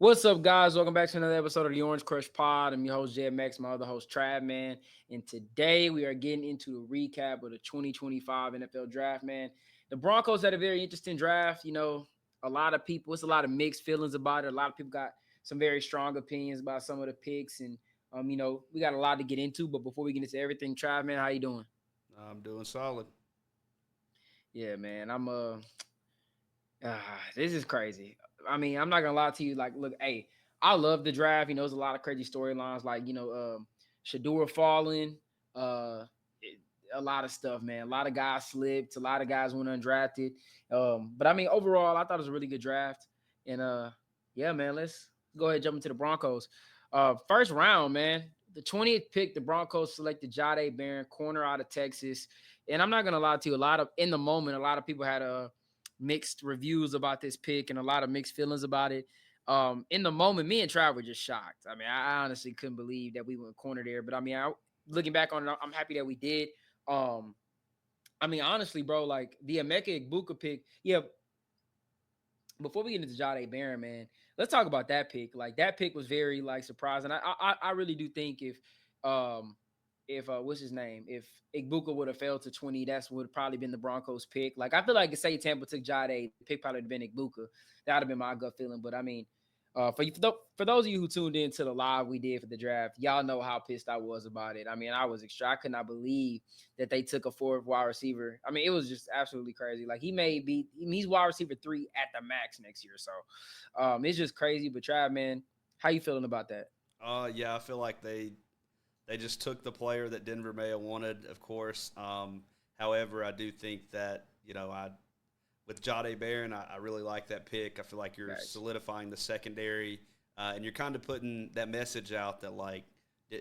What's up, guys? Welcome back to another episode of the Orange Crush Pod. I'm your host, JMX, my other host, Trav, man. And today we are getting into a recap of the 2025 NFL Draft, man. The Broncos had a very interesting draft. A lot of people, it's a lot of mixed feelings about it. A lot of people got some very strong opinions about some of the picks. And, we got a lot to get into. But before we get into everything, Trav, man, how you doing? I'm doing solid. Yeah, man, this is crazy. I mean, I'm not gonna lie to you. Like, look, hey, I love the draft. There's a lot of crazy storylines, like Shadura falling, uh, a lot of stuff, man. A lot of guys slipped. A lot of guys went undrafted. But I mean, overall, I thought it was a really good draft. And yeah, man, let's go ahead and jump into the Broncos. First round, man. The 20th pick, the Broncos selected Jahdae Barron, corner out of Texas. And I'm not gonna lie to you, in the moment, a lot of people had mixed reviews about this pick and a lot of mixed feelings about it. In the moment, me and Trav were just shocked. I mean, I honestly couldn't believe that we went corner there. But I mean, looking back on it, I'm happy that we did. Um, I mean, honestly, bro, like the Emeka Egbuka pick, yeah. Before we get into Jahdae Barron, man, let's talk about that pick. Like that pick was very like surprising. I really do think um if what's his name? If Igbuka would have failed to 20, that's would have probably been the Broncos pick. Like I feel like say Tampa took Jahdae, the pick probably would have been Igbuka. That would have been my gut feeling. But I mean, for those of you who tuned in to the live we did for the draft, y'all know how pissed I was about it. I mean, I was extra. I could not believe that they took a fourth wide receiver. I mean, it was just absolutely crazy. Like he's wide receiver 3 at the max next year. So it's just crazy. But Trav, man, how you feeling about that? Yeah, I feel like they just took the player that Denver may have wanted, of course. However, I do think that I with Jahdae Barron, I really like that pick. I feel like you're Right. solidifying the secondary, and you're kind of putting that message out that like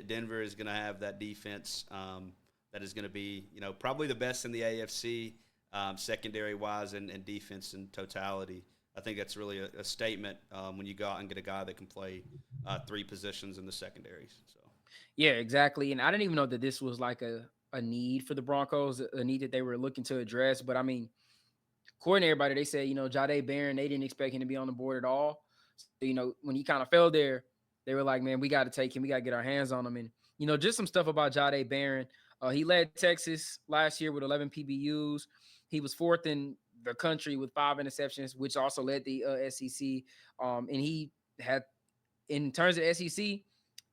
Denver is going to have that defense that is going to be probably the best in the AFC secondary wise and defense in totality. I think that's really a statement when you go out and get a guy that can play 3 positions in the secondaries. So. Yeah, exactly. And I didn't even know that this was like a need for the Broncos, a need that they were looking to address. But I mean, according to everybody, they said, Jahdae Barron, they didn't expect him to be on the board at all. So, when he kind of fell there, they were like, man, we got to take him. We got to get our hands on him. And, just some stuff about Jahdae Barron. He led Texas last year with 11 PBUs. He was fourth in the country with 5 interceptions, which also led the SEC. And he had, in terms of SEC,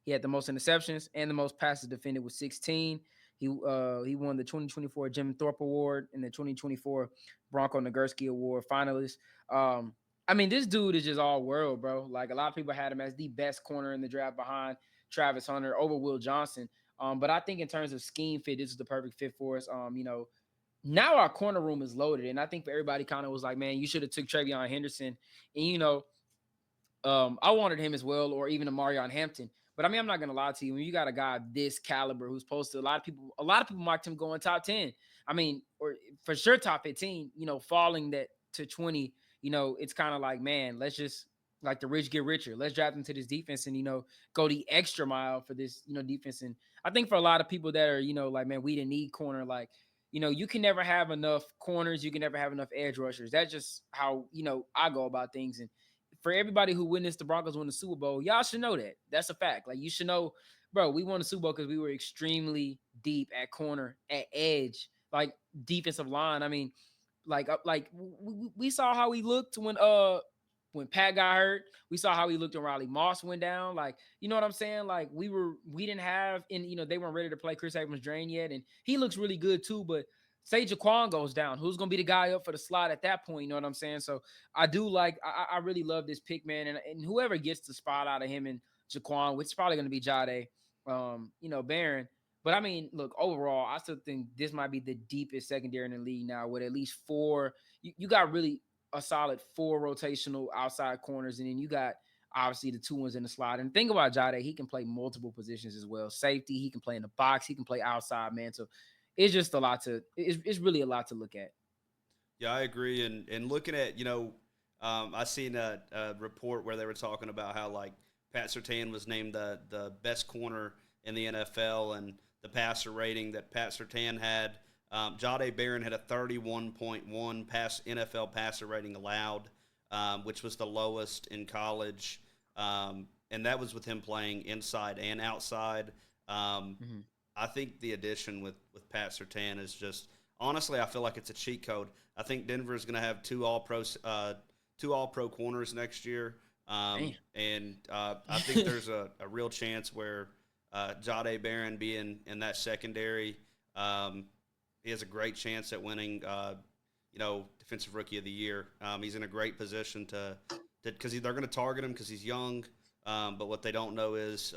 he had the most interceptions and the most passes defended with 16. He won the 2024 Jim Thorpe Award and the 2024 Bronco Nagurski Award finalist. I mean, this dude is just all world, bro. Like a lot of people had him as the best corner in the draft behind Travis Hunter over Will Johnson. But I think in terms of scheme fit, this is the perfect fit for us. Now our corner room is loaded, and I think for everybody kind of was like, man, you should have took Travion Henderson, and I wanted him as well, or even a Marion Hampton. But I mean, I'm not gonna lie to you. When you got a guy of this caliber who's posted, a lot of people marked him going top 10. I mean, or for sure top 15. Falling that to 20. It's kind of like, man, let's just like the rich get richer. Let's draft into this defense and go the extra mile for this defense. And I think for a lot of people that are like, man, we didn't need corner. Like, you can never have enough corners. You can never have enough edge rushers. That's just how I go about things. And for everybody who witnessed the Broncos win the Super Bowl, y'all should know that. That's a fact. Like you should know, bro, we won the Super Bowl because we were extremely deep at corner, at edge, like defensive line. I mean, we saw how he looked when Pat got hurt. We saw how he looked when Riley Moss went down. Like, you know what I'm saying? Like we didn't have, and they weren't ready to play Chris Evans Drain yet. And he looks really good too, but say Jaquan goes down, who's gonna be the guy up for the slot at that point? You know what I'm saying? So I do like, I really love this pick, man. And whoever gets the spot out of him and Jaquan, which is probably gonna be Jahdae, Barron. But I mean, look, overall, I still think this might be the deepest secondary in the league now, with at least four. You got really a solid 4 rotational outside corners, and then you got obviously the 2 ones in the slot. And think about Jahdae, he can play multiple positions as well. Safety, he can play in the box, he can play outside, man. So it's just a lot to. It's really a lot to look at. Yeah, I agree. And looking at I seen a report where they were talking about how like Pat Surtain was named the best corner in the NFL, and the passer rating that Pat Surtain had. Jahdae Barron had a 31.1 NFL passer rating allowed, which was the lowest in college. And that was with him playing inside and outside. Um, Mhm. I think the addition with Pat Surtain is just honestly, I feel like it's a cheat code. I think Denver is going to have two All Pro corners next year, Damn. and I think there's a real chance where Jahdae Barron being in that secondary, um, he has a great chance at winning, Defensive Rookie of the Year. He's in a great position to because they're going to target him because he's young. But what they don't know is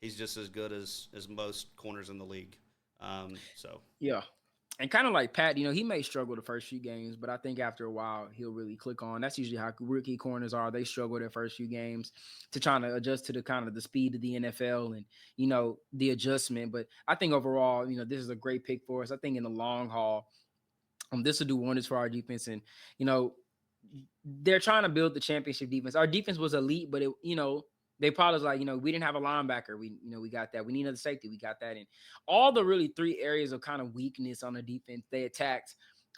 he's just as good as most corners in the league. So Yeah. And kind of like Pat, he may struggle the first few games, but I think after a while he'll really click on. That's usually how rookie corners are. They struggle their first few games to trying to adjust to the kind of the speed of the NFL and the adjustment. But I think overall, this is a great pick for us. I think in the long haul, this will do wonders for our defense. And you know, they're trying to build the championship defense. Our defense was elite, but they probably was like, we didn't have a linebacker. We got that. We need another safety. We got that. And all the really three areas of kind of weakness on the defense, they attacked.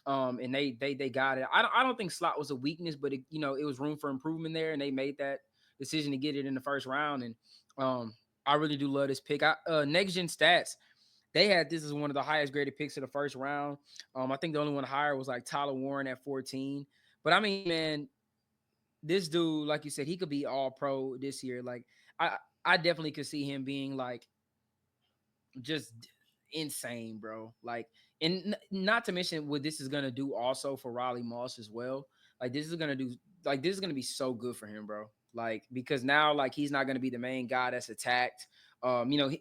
And they got it. I don't think slot was a weakness, but it was room for improvement there, and they made that decision to get it in the first round. And I really do love this pick. Next Gen Stats, they had this as one of the highest graded picks of the first round. I think the only one higher was like Tyler Warren at 14. But I mean, man, this dude, like you said, he could be all pro this year. Like I definitely could see him being like just insane, bro. Like, and not to mention what this is gonna do also for Riley Moss as well. Like this is gonna be so good for him, bro. Like because now like he's not gonna be the main guy that's attacked.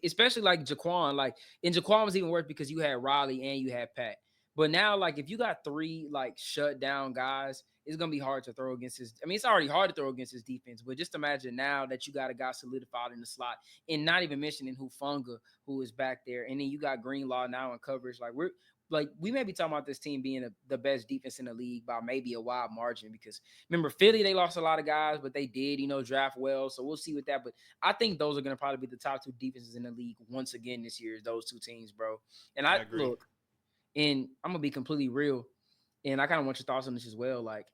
Especially like Jaquan. Like and Jaquan was even worse because you had Riley and you had Pat. But now, like, if you got three like shut down guys, it's gonna be hard to throw against his. I mean, it's already hard to throw against his defense, but just imagine now that you got a guy solidified in the slot, and not even mentioning Hufanga, who is back there, and then you got Greenlaw now in coverage. We may be talking about this team being the best defense in the league by maybe a wide margin. Because remember, Philly, they lost a lot of guys, but they did, draft well. So we'll see with that. But I think those are gonna probably be the top two defenses in the league once again this year. Is those two teams, bro. And I I agree. look. And I'm gonna be completely real, and I kind of want your thoughts on this as well. Like,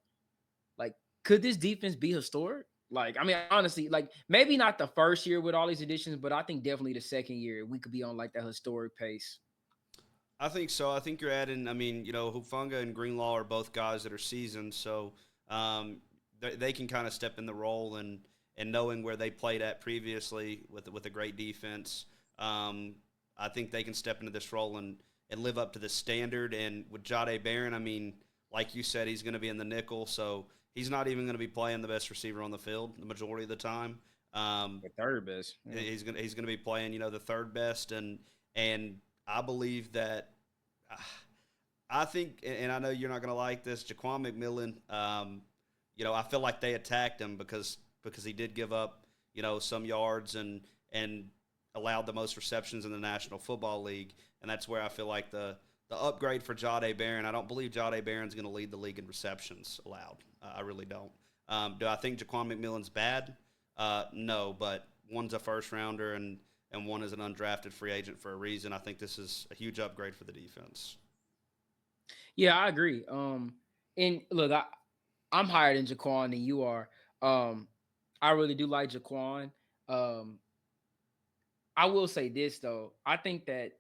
could this defense be historic? Like, I mean, honestly, like maybe not the first year with all these additions, but I think definitely the second year we could be on like that historic pace. I think so. I think you're adding. I mean, Hufanga and Greenlaw are both guys that are seasoned, so they can kind of step in the role and knowing where they played at previously with a great defense. I think they can step into this role and live up to the standard. And with Jahdae Barron, I mean, like you said, he's going to be in the nickel, so he's not even going to be playing the best receiver on the field the majority of the time. The third best. Yeah. He's gonna be playing, the third best, and I believe that. I think, and I know you're not gonna like this, Jaquan McMillan. I feel like they attacked him because he did give up, some yards and allowed the most receptions in the National Football League, and that's where I feel like the upgrade for Jahdae Barron. I don't believe Jahdae Barron's going to lead the league in receptions allowed. I really don't. Do I think Jaquan McMillan's bad? No, but one's a first rounder and one is an undrafted free agent for a reason. I think this is a huge upgrade for the defense. Yeah, I agree. And look, I'm higher than Jaquan than you are. Um, I really do like Jaquan. Um, I will say this though. I think that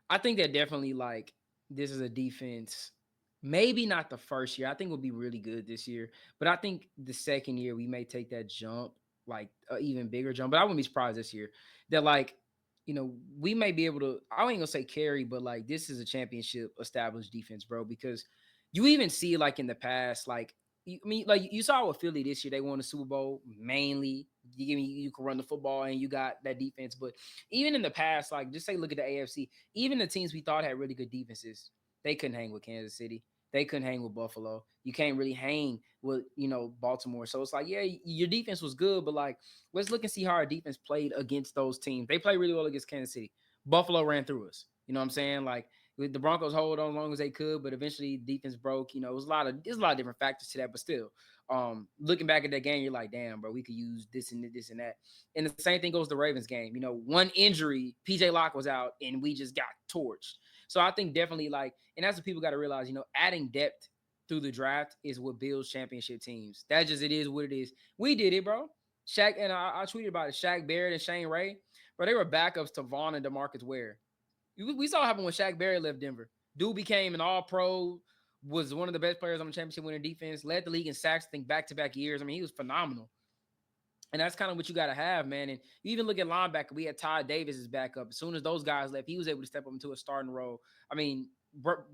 definitely like this is a defense. Maybe not the first year. I think we'll be really good this year, but I think the second year we may take that jump, like an even bigger jump. But I wouldn't be surprised this year that like we may be able to. I ain't gonna say carry, but like this is a championship established defense, bro. Because you even see like in the past, like I mean, like you saw with Philly this year, they won the Super Bowl mainly. You can run the football and you got that defense, but even in the past, like just say look at the AFC, even the teams we thought had really good defenses, they couldn't hang with Kansas City. They couldn't hang with Buffalo. You can't really hang with, Baltimore. So it's like, yeah, your defense was good, but like, let's look and see how our defense played against those teams. They played really well against Kansas City. Buffalo ran through us. You know what I'm saying? Like the Broncos hold on as long as they could, but eventually defense broke. It was there's a lot of different factors to that, but still, looking back at that game, you're like, damn, bro, we could use this and this and that. And the same thing goes to the Ravens game. One injury, PJ Locke was out, and we just got torched. So I think definitely like, and that's what people got to realize, adding depth through the draft is what builds championship teams. That just it is what it is. We did it, bro. Shaq, and I tweeted about it. Shaq Barrett and Shane Ray, but they were backups to Vaughn and DeMarcus Ware. We saw what happened when Shaq Barrett left Denver. Dude became an All-Pro, was one of the best players on the championship winning defense, led the league in sacks, I think back-to-back years. I mean, he was phenomenal. And that's kind of what you got to have, man. And you even look at linebacker, we had Todd Davis as backup. As soon as those guys left, he was able to step up into a starting role. I mean,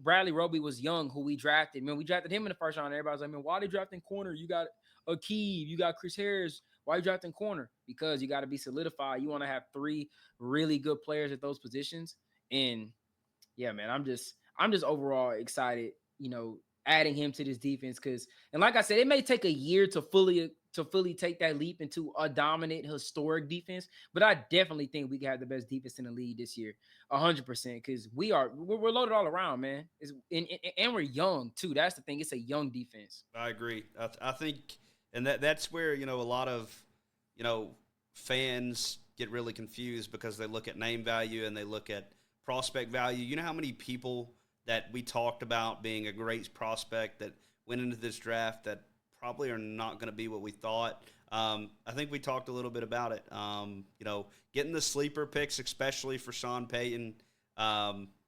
Bradley Roby was young, who we drafted. Man, we drafted him in the first round. Everybody was like, man, why are they drafting corner? You got Akeem, you got Chris Harris. Why are you drafting corner? Because you got to be solidified. You want to have three really good players at those positions. And yeah, man, I'm just overall excited, adding him to this defense because, and like I said, it may take a year to fully take that leap into a dominant historic defense, but I definitely think we can have the best defense in the league this year, 100%. Because we're loaded all around, man. And we're young too. That's the thing. It's a young defense. I agree. I think, and that's where a lot of fans get really confused because they look at name value and they look at prospect value. You know how many people that we talked about being a great prospect that went into this draft that probably are not going to be what we thought. I think we talked a little bit about it. Getting the sleeper picks, especially for Sean Payton,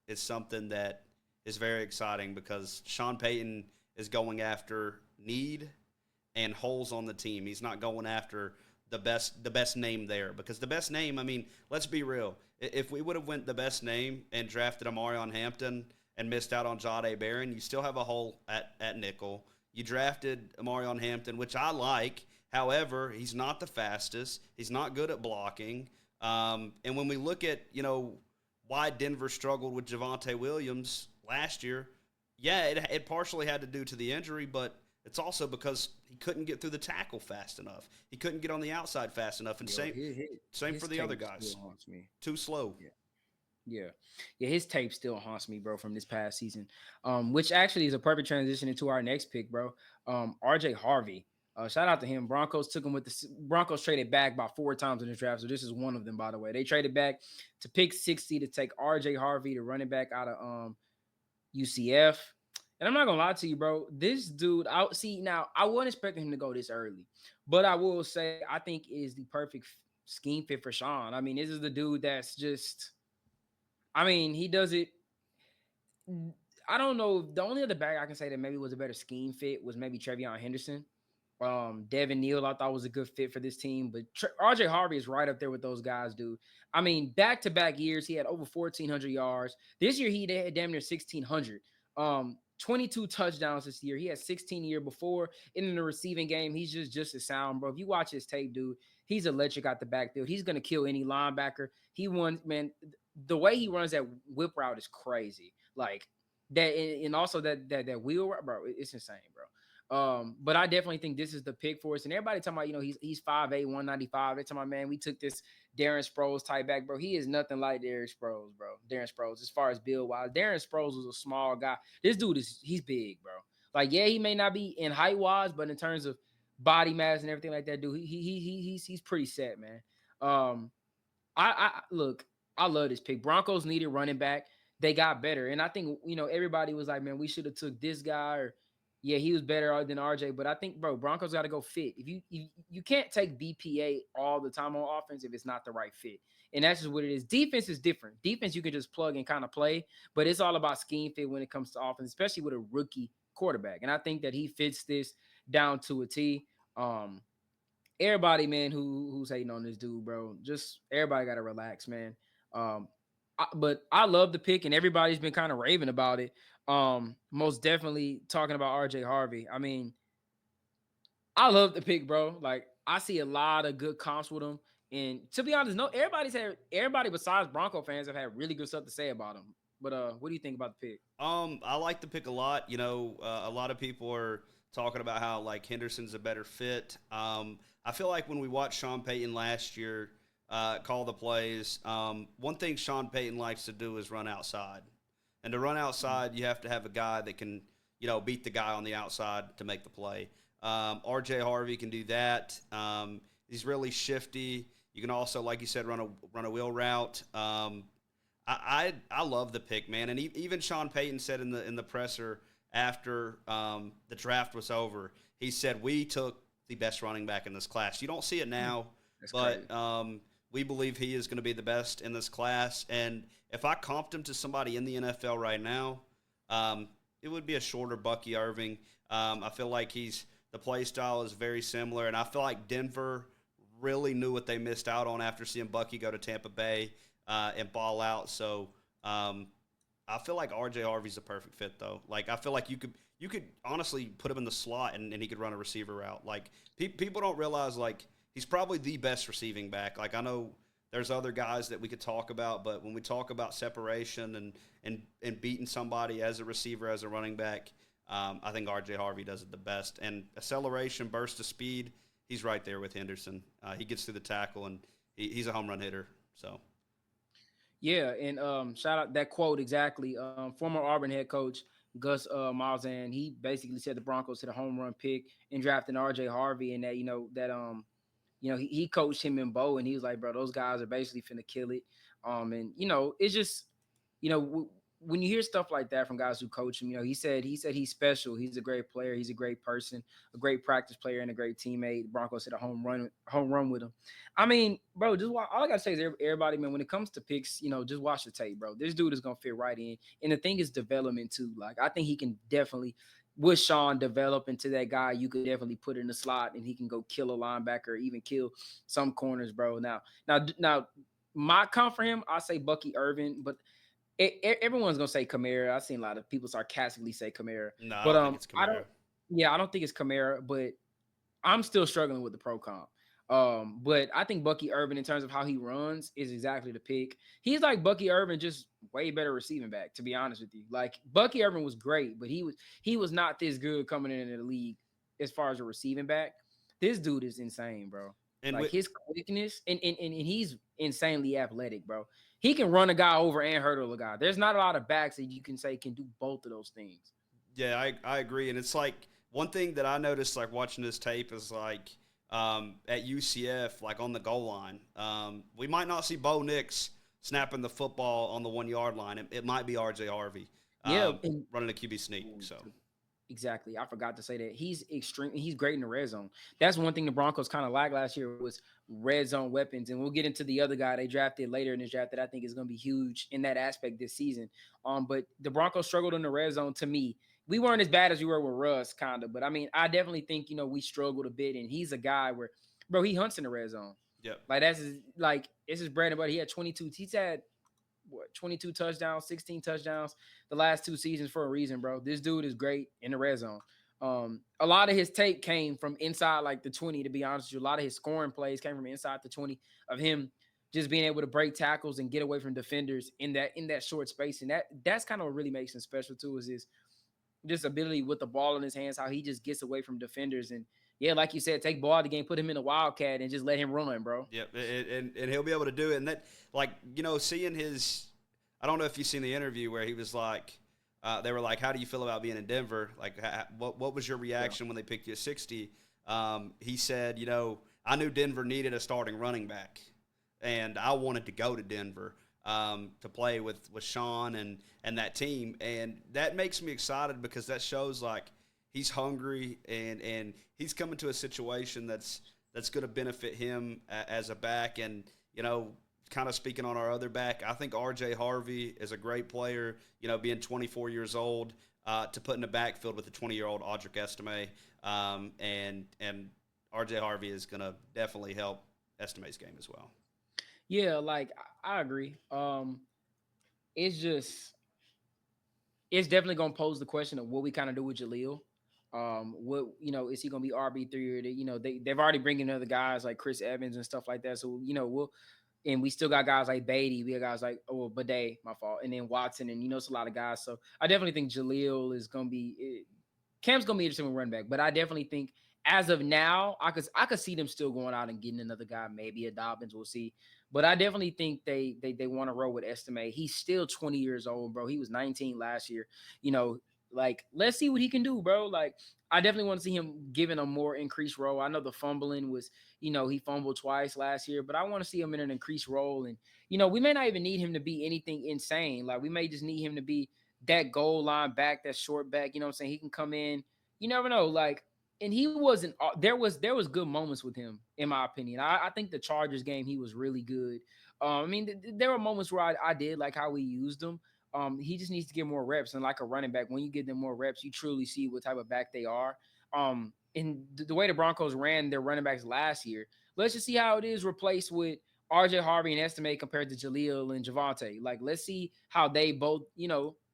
is something that is very exciting because Sean Payton is going after need and holes on the team. He's not going after the best name there because the best name, I mean, let's be real. If we would have went the best name and drafted Amarion Hampton and missed out on Jahdae Barron, you still have a hole at nickel. You drafted Amarion Hampton, which I like. However, he's not the fastest. He's not good at blocking. And when we look at, why Denver struggled with Javonte Williams last year, yeah, it partially had to do to the injury, but it's also because he couldn't get through the tackle fast enough. He couldn't get on the outside fast enough. And same for the other guys. Too slow. Yeah, his tape still haunts me, bro, from this past season. Which actually is a perfect transition into our next pick, bro. RJ Harvey. Shout out to him. Broncos took him with the Broncos traded back about 4 times in the draft. So this is one of them, by the way. They traded back to pick 60 to take RJ Harvey, the running back out of UCF. And I'm not gonna lie to you, bro. This dude, now I wasn't expecting him to go this early, but I will say I think is the perfect scheme fit for Sean. I mean, this is the dude that's just, I mean, he does it. I don't know. The only other back I can say that maybe was a better scheme fit was maybe Trevion Henderson. Devin Neal, I thought was a good fit for this team, but RJ Harvey is right up there with those guys, dude. I mean, back-to-back years, he had over 1,400 yards. This year, he had damn near 1,600. 22 touchdowns this year. He had 16 year before. In the receiving game, he's just as sound, bro. If you watch his tape, dude, he's electric out the backfield. He's gonna kill any linebacker. He won, man. The way he runs that whip route is crazy. Like that, and also that wheel route, bro. It's insane, bro. But I definitely think this is the pick for us. And everybody talking about, he's 5'8", 195. They talking about, man, we took this Darren Sproles type back, bro. He is nothing like Darren Sproles, bro. Darren Sproles, as far as build wise. Darren Sproles was a small guy. This dude he's big, bro. Like, yeah, he may not be in height wise, but in terms of body mass and everything like that, dude, he's pretty set, man. I look, I love this pick. Broncos needed running back. They got better. And I think, everybody was like, man, we should have took this guy, or yeah, he was better than RJ. But I think, bro, Broncos got to go fit. If you can't take BPA all the time on offense if it's not the right fit. And that's just what it is. Defense is different. Defense you can just plug and kind of play, but it's all about scheme fit when it comes to offense, especially with a rookie quarterback. And I think that he fits this down to a T. Everybody, man, who's hating on this dude, bro, just everybody got to relax, man. But I love the pick, and everybody's been kind of raving about it. Most definitely talking about RJ Harvey. I mean, I love the pick, bro. Like, I see a lot of good comps with him. And to be honest, everybody besides Bronco fans have had really good stuff to say about him. But what do you think about the pick? I like the pick a lot. A lot of people are talking about how like Henderson's a better fit. I feel like when we watched Sean Payton last year call the plays, one thing Sean Payton likes to do is run outside. And to run outside, you have to have a guy that can, beat the guy on the outside to make the play. RJ Harvey can do that. He's really shifty. You can also, like you said, run a wheel route. I love the pick, man. And even Sean Payton said in the presser after the draft was over, he said we took the best running back in this class. You don't see it Hmm. now, That's crazy. but we believe he is going to be the best in this class. And if I comped him to somebody in the NFL right now, um, it would be a shorter Bucky Irving. I feel like the play style is very similar, and I feel like Denver really knew what they missed out on after seeing Bucky go to Tampa Bay and ball out. So um, I feel like RJ Harvey's a perfect fit, though. Like I feel like you could honestly put him in the slot and he could run a receiver route. Like people don't realize like he's probably the best receiving back. Like I know there's other guys that we could talk about, but when we talk about separation and beating somebody as a receiver, as a running back, I think RJ Harvey does it the best. And acceleration, burst of speed, he's right there with Henderson. He gets through the tackle and he's a home run hitter. So Yeah, and shout out that quote exactly. Former Auburn head coach Gus Malzahn, he basically said the Broncos hit a home run pick in drafting RJ Harvey, and that he coached him in Bo, and he was like, bro, those guys are basically finna kill it. And it's just, when you hear stuff like that from guys who coach him, he said he's special. He's a great player. He's a great person, a great practice player, and a great teammate. The Broncos hit a home run with him. I mean, bro, all I gotta say is everybody, man. When it comes to picks, just watch the tape, bro. This dude is gonna fit right in, and the thing is development too. Like I think he can definitely with Sean develop into that guy, you could definitely put in the slot and he can go kill a linebacker, even kill some corners, bro. Now, my comp for him, I say Bucky Irvin, but everyone's gonna say Kamara. I've seen a lot of people sarcastically say Kamara, no, I but don't think it's I don't. Kamara. Yeah, I don't think it's Kamara, but I'm still struggling with the pro comp. But I think Bucky Irvin, in terms of how he runs, is exactly the pick. He's like Bucky Irvin, just way better receiving back. To be honest with you, like Bucky Irvin was great, but he was not this good coming into the league as far as a receiving back. This dude is insane, bro. And Like with his quickness and he's insanely athletic, bro. He can run a guy over and hurdle a guy. There's not a lot of backs that you can say can do both of those things. Yeah, I agree. And it's like one thing that I noticed, like watching this tape, is like at UCF, like on the goal line, we might not see Bo Nix snapping the football on the 1 yard line. It might be RJ Harvey Yeah, and running a QB sneak. So exactly. I forgot to say that he's extreme. He's great in the red zone. That's one thing the Broncos kind of lacked last year was red zone weapons. And we'll get into the other guy they drafted later in this draft that I think is going to be huge in that aspect this season. But the Broncos struggled in the red zone. To me, we weren't as bad as we were with Russ, kind of. But I mean, I definitely think we struggled a bit. And he's a guy where, bro, he hunts in the red zone. yep, Like it's his bread and butter. He had 22. He's had 22 touchdowns, 16 touchdowns the last 2 seasons for a reason, bro. This dude is great in the red zone. A lot of his tape came from inside like the 20, to be honest with you. A lot of his scoring plays came from inside the 20 of him just being able to break tackles and get away from defenders in that short space. And that's kind of what really makes him special too, is his just ability with the ball in his hands, how he just gets away from defenders. And yeah, like you said, take ball out of the game, put him in a wildcat and just let him run, bro. yep, and he'll be able to do it. And that, like, seeing his, I don't know if you've seen the interview where he was like, they were like, "How do you feel about being in Denver? Like, what was your Yeah. reaction when they picked you at 60?" He said, I knew Denver needed a starting running back, and I wanted to go to Denver to play with Sean and that team, and that makes me excited because that shows like he's hungry and he's coming to a situation that's going to benefit him as a back, and kind of speaking on our other back, I think RJ Harvey is a great player, being 24 years old, to put in the backfield with a 20-year-old Audric Estime. And RJ Harvey is going to definitely help Estime's game as well. Yeah, like I agree. It's just it's definitely gonna pose the question of what we kind of do with Jaleel. What is he gonna be RB3 or they've already bringing other guys like Chris Evans and stuff like that. So and we still got guys like Beatty. We got guys like Bade, my fault, and then Watson, and it's a lot of guys. So I definitely think Jaleel is gonna be. Cam's gonna be interesting with running back, but I definitely think as of now, I could see them still going out and getting another guy, maybe a Dobbins. We'll see, but I definitely think they want to roll with Estime. He's still 20 years old, bro. He was 19 last year. You know, like let's see what he can do, bro. Like I definitely want to see him given a more increased role. I know the fumbling was, he fumbled twice last year, but I want to see him in an increased role. And we may not even need him to be anything insane. Like we may just need him to be that goal line back, that short back. You know what I'm saying? He can come in. You never know. Like and he wasn't. There was good moments with him, in my opinion. I think the Chargers game he was really good. I mean, there were moments where I did like how we used him. He just needs to get more reps, and like a running back, when you give them more reps, you truly see what type of back they are. And the way the Broncos ran their running backs last year, let's just see how it is replaced with RJ Harvey and Estimate compared to Jaleel and Javante. Like, let's see how they both,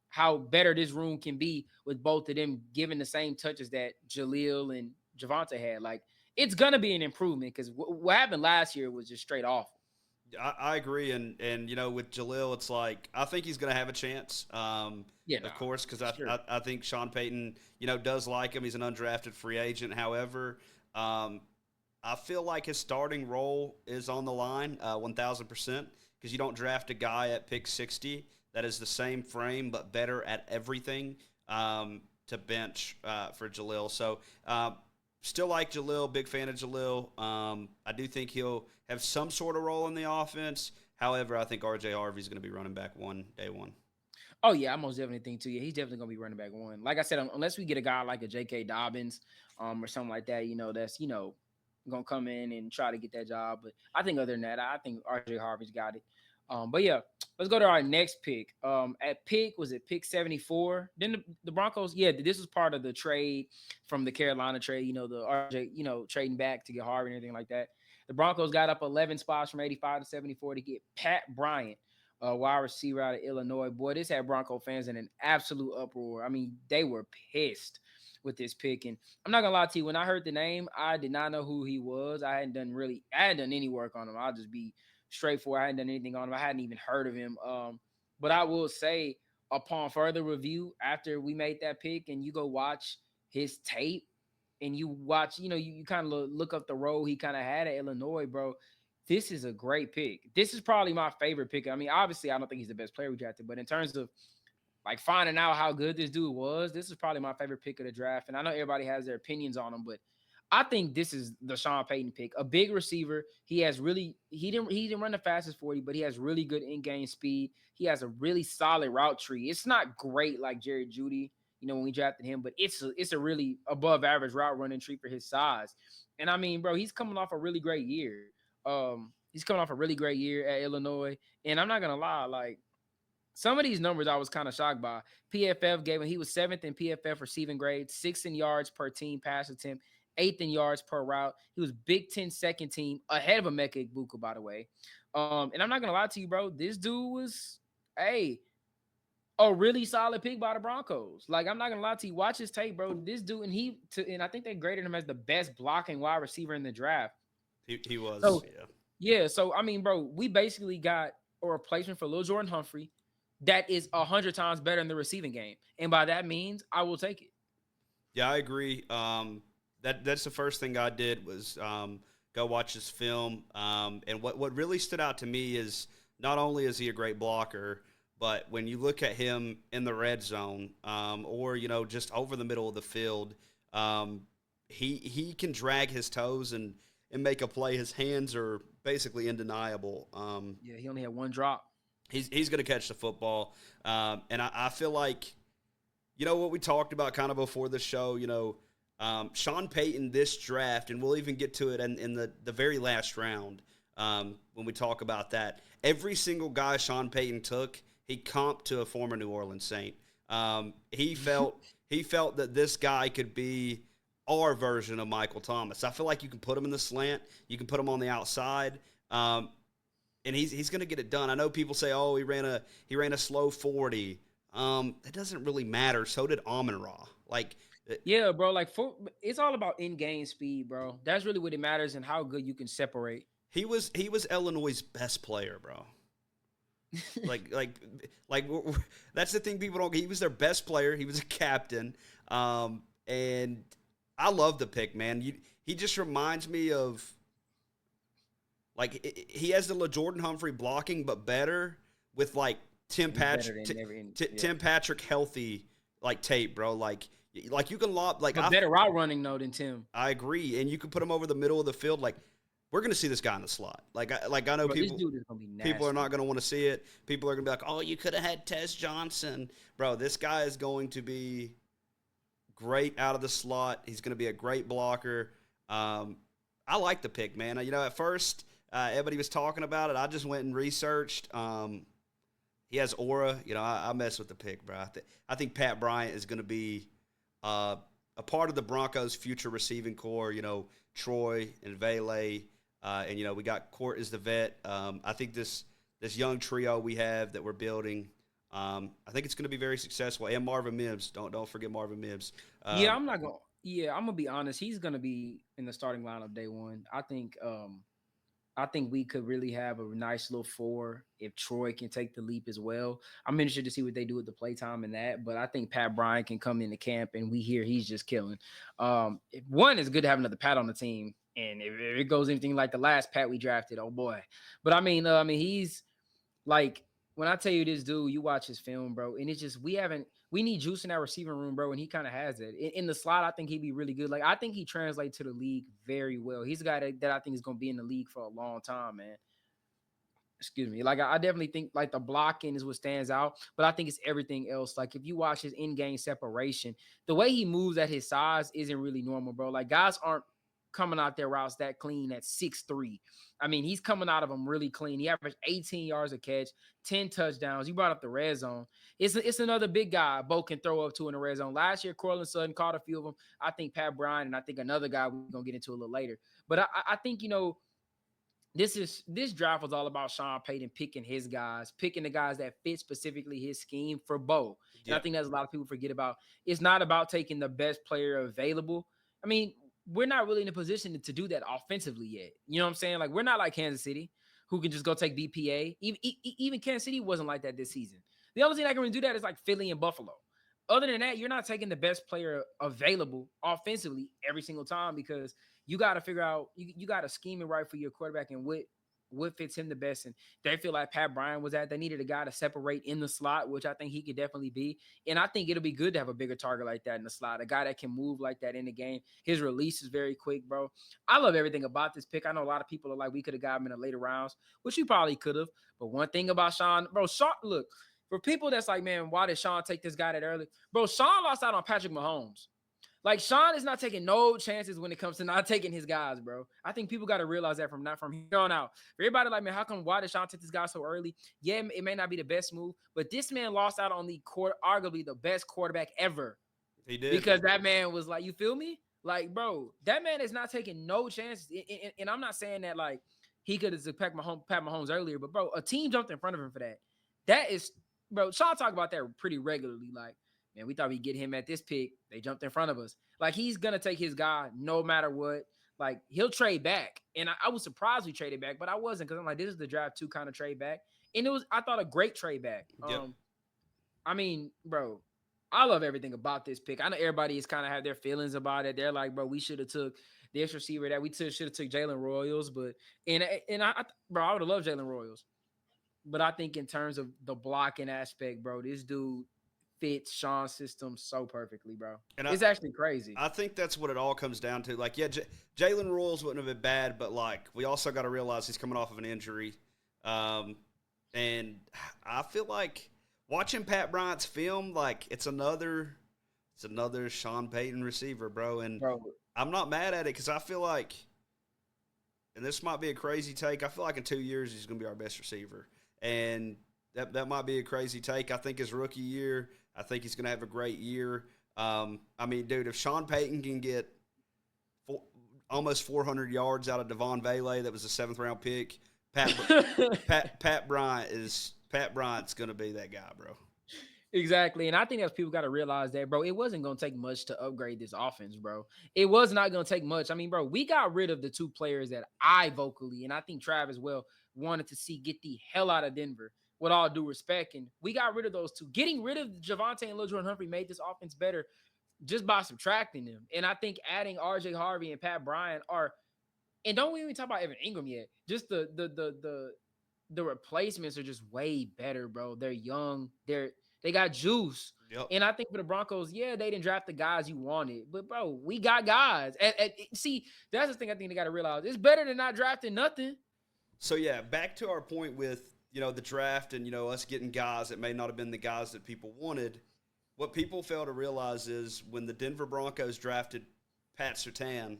how better this room can be with both of them giving the same touches that Jaleel and Javante had. Like, it's gonna be an improvement because what happened last year was just straight awful. I agree, and with Jaleel, it's like I think he's going to have a chance. Yeah, no, Of course, because sure. I think Sean Payton does like him. He's an undrafted free agent. However, I feel like his starting role is on the line 1,000% because you don't draft a guy at pick 60 that is the same frame but better at everything to bench for Jaleel. So still like Jaleel, big fan of Jaleel. I do think he'll have some sort of role in the offense. However, I think RJ Harvey's going to be running back day one. Oh yeah, I most definitely think too. Yeah, he's definitely gonna be running back one. Like I said, unless we get a guy like a J.K. Dobbins, or something like that, that's gonna come in and try to get that job. But I think other than that, I think RJ Harvey's got it. But yeah, let's go to our next pick. At pick 74? Then the Broncos, yeah, this was part of the trade from the Carolina trade. The RJ, trading back to get Harvey and everything like that. The Broncos got up 11 spots from 85 to 74 to get Pat Bryant, wide receiver out of Illinois. Boy, this had Bronco fans in an absolute uproar. I mean, they were pissed with this pick. And I'm not gonna lie to you, when I heard the name, I did not know who he was. I hadn't done any work on him. I'll just be straightforward. I hadn't done anything on him. I hadn't even heard of him. But I will say, upon further review, after we made that pick and you go watch his tape and you watch, you kind of look up the role he kind of had at Illinois, bro. This is a great pick. This is probably my favorite pick. I mean, obviously, I don't think he's the best player we drafted, but in terms of like finding out how good this dude was, this is probably my favorite pick of the draft. And I know everybody has their opinions on him, but I think this is the Sean Payton pick. A big receiver. He didn't run the fastest 40, but he has really good in-game speed. He has a really solid route tree. It's not great like Jerry Jeudy, when we drafted him, but it's a really above average route running tree for his size. And I mean, bro, he's coming off a really great year. He's coming off a really great year at Illinois. And I'm not gonna lie, like, some of these numbers I was kind of shocked by. PFF gave him, he was seventh in PFF receiving grade, sixth in yards per team pass attempt, eighth in yards per route. He was Big Ten second team, ahead of Emeka Egbuka, by the way. And I'm not gonna lie to you, bro. This dude was a really solid pick by the Broncos. Like, I'm not gonna lie to you. Watch his tape, bro. This dude, and I think they graded him as the best blocking wide receiver in the draft. He was, So yeah. yeah, so I mean, bro, we basically got a replacement for Lil Jordan Humphrey that is 100 times better in the receiving game, and by that means, I will take it. Yeah, I agree. That's the first thing I did was go watch his film. And what really stood out to me is not only is he a great blocker, but when you look at him in the red zone, or just over the middle of the field, he can drag his toes and make a play. His hands are basically undeniable. Yeah, he only had one drop. He's going to catch the football, and I feel like what we talked about kind of before the show. Sean Payton this draft, and we'll even get to it in the very last round when we talk about that. Every single guy Sean Payton took, he comped to a former New Orleans Saint. He felt that this guy could be our version of Michael Thomas. I feel like you can put him in the slant, you can put him on the outside, and he's going to get it done. I know people say, "Oh, he ran a slow 40." It doesn't really matter. So did Amon-Ra. Yeah, bro. Like, it's all about in-game speed, bro. That's really what it matters and how good you can separate. He was Illinois' best player, bro. like that's the thing people don't. He was their best player. He was a captain, and I love the pick, man. He just reminds me of he has the Jordan Humphrey blocking, but better with Tim Patrick, Tim Patrick healthy tape, bro. Like you can lob but better route running though than Tim. I agree, and you can put him over the middle of the field. We're gonna see this guy in the slot. I know Bro, people. This dude is gonna be nasty. People are not gonna want to see it. People are gonna be like, "Oh, you could have had Tez Johnson, bro." This guy is going to be great out of the slot. He's going to be a great blocker. I like the pick, man. At first, everybody was talking about it. I just went and researched. He has aura. I mess with the pick, bro. I think Pat Bryant is going to be a part of the Broncos' future receiving core. Troy and Vele, and we got Court as the vet. I think this young trio we have that we're building, I think it's going to be very successful. And Marvin Mims, don't forget Marvin Mims. Yeah, I'm not gonna. Yeah, I'm gonna be honest. He's gonna be in the starting lineup day one. I think we could really have a nice little four if Troy can take the leap as well. I'm interested to see what they do with the playtime and that, but I think Pat Bryant can come into camp and we hear he's just killing. One is good to have another Pat on the team, and if it goes anything like the last Pat we drafted, oh boy. But I mean, he's like, when I tell you this dude, you watch his film, bro, and it's just we need juice in that receiving room, bro, and he kind of has it. In the slot, I think he'd be really good. Like, I think he translates to the league very well. He's a guy that I think is going to be in the league for a long time, man. Excuse me. Like, I definitely think, like, the blocking is what stands out, but I think it's everything else. Like, if you watch his in-game separation, the way he moves at his size isn't really normal, bro. Like, guys aren't coming out their routes that clean at 6'3". I mean, he's coming out of them really clean. He averaged 18 yards a catch, 10 touchdowns. You brought up the red zone. It's another big guy Bo can throw up to in the red zone. Last year, Cortland Sutton caught a few of them. I think Pat Bryant, and I think another guy we're going to get into a little later. But I think, this draft was all about Sean Payton picking his guys, picking the guys that fit specifically his scheme for Bo. And I think that's a lot of people forget about. It's not about taking the best player available. I mean, we're not really in a position to do that offensively yet. You know what I'm saying? Like, we're not like Kansas City, who can just go take BPA. Even Kansas City wasn't like that this season. The only thing that can really do that is like Philly and Buffalo. Other than that, you're not taking the best player available offensively every single time, because you got to figure out, you got to scheme it right for your quarterback and what fits him the best. And they feel like Pat Bryant was at. They needed a guy to separate in the slot, which I think he could definitely be. And I think it'll be good to have a bigger target like that in the slot, a guy that can move like that in the game. His release is very quick, bro. I love everything about this pick. I know a lot of people are like, we could have got him in the later rounds, which we probably could have. But one thing about Sean, look, for people that's like, man, why did Sean take this guy that early? Bro, Sean lost out on Patrick Mahomes. Like, Sean is not taking no chances when it comes to not taking his guys, bro. I think people got to realize that from here on out. For everybody like, man, why did Sean take this guy so early? Yeah, it may not be the best move, but this man lost out on arguably the best quarterback ever. He did. Because that man was like, you feel me? Like, bro, that man is not taking no chances. And I'm not saying that, like, he could have Pat Mahomes earlier, but, bro, a team jumped in front of him for that. That is, bro, Sean talk about that pretty regularly, like, man, we thought we'd get him at this pick. They jumped in front of us. Like, he's going to take his guy no matter what. Like, he'll trade back. And I was surprised we traded back, but I wasn't, because I'm like, this is the draft 2 kind of trade back. And it was, I thought, a great trade back. Yep. I mean, bro, I love everything about this pick. I know everybody is kind of have their feelings about it. They're like, bro, we should have took this receiver that we should have took Jalen Royals. But, and I bro, I would have loved Jalen Royals. But I think in terms of the blocking aspect, bro, this dude fits Sean's system so perfectly, bro. And it's actually crazy. I think that's what it all comes down to. Like, yeah, Jalen Royals wouldn't have been bad, but, like, we also got to realize he's coming off of an injury. And I feel like watching Pat Bryant's film, like, it's another Sean Payton receiver, bro. And I'm not mad at it, because I feel like, and this might be a crazy take, I feel like in 2 years he's going to be our best receiver. And that might be a crazy take. I think his rookie year, I think he's going to have a great year. I mean, dude, if Sean Payton can get almost 400 yards out of Devon Vele, that was a 7th-round pick, Pat Bryant's going to be that guy, bro. Exactly. And I think that's people got to realize that, bro, it wasn't going to take much to upgrade this offense, bro. It was not going to take much. I mean, bro, we got rid of the 2 players that I vocally, and I think Trav as well, wanted to see get the hell out of Denver, with all due respect. And we got rid of those 2. Getting rid of Javonte and Lil Jordan Humphrey made this offense better just by subtracting them. And I think adding RJ Harvey and Pat Bryant and don't we even talk about Evan Ingram yet. Just the replacements are just way better, bro. They're young. They got juice. Yep. And I think for the Broncos, yeah, they didn't draft the guys you wanted. But, bro, we got guys. See, that's the thing I think they got to realize. It's better than not drafting nothing. So, yeah, back to our point with, the draft and, us getting guys that may not have been the guys that people wanted. what people fail to realize is when the Denver Broncos drafted Pat Surtain,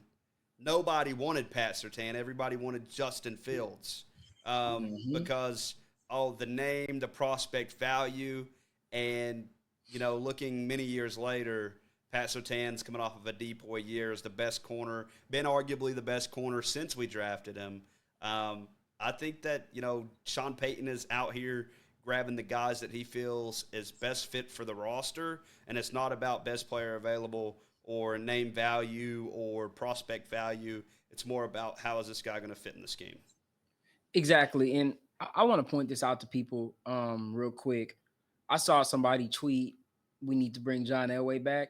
nobody wanted Pat Surtain. Everybody wanted Justin Fields Mm-hmm. because the name, the prospect value, and looking many years later, Pat Surtain's coming off of a depoy year as the best corner, been arguably the best corner since we drafted him. I think that Sean Payton is out here grabbing the guys that he feels is best fit for the roster, and it's not about best player available or name value or prospect value. It's more about how is this guy going to fit in the scheme. Exactly. And I want to point this out to people real quick. I saw somebody tweet, we need to bring John Elway back.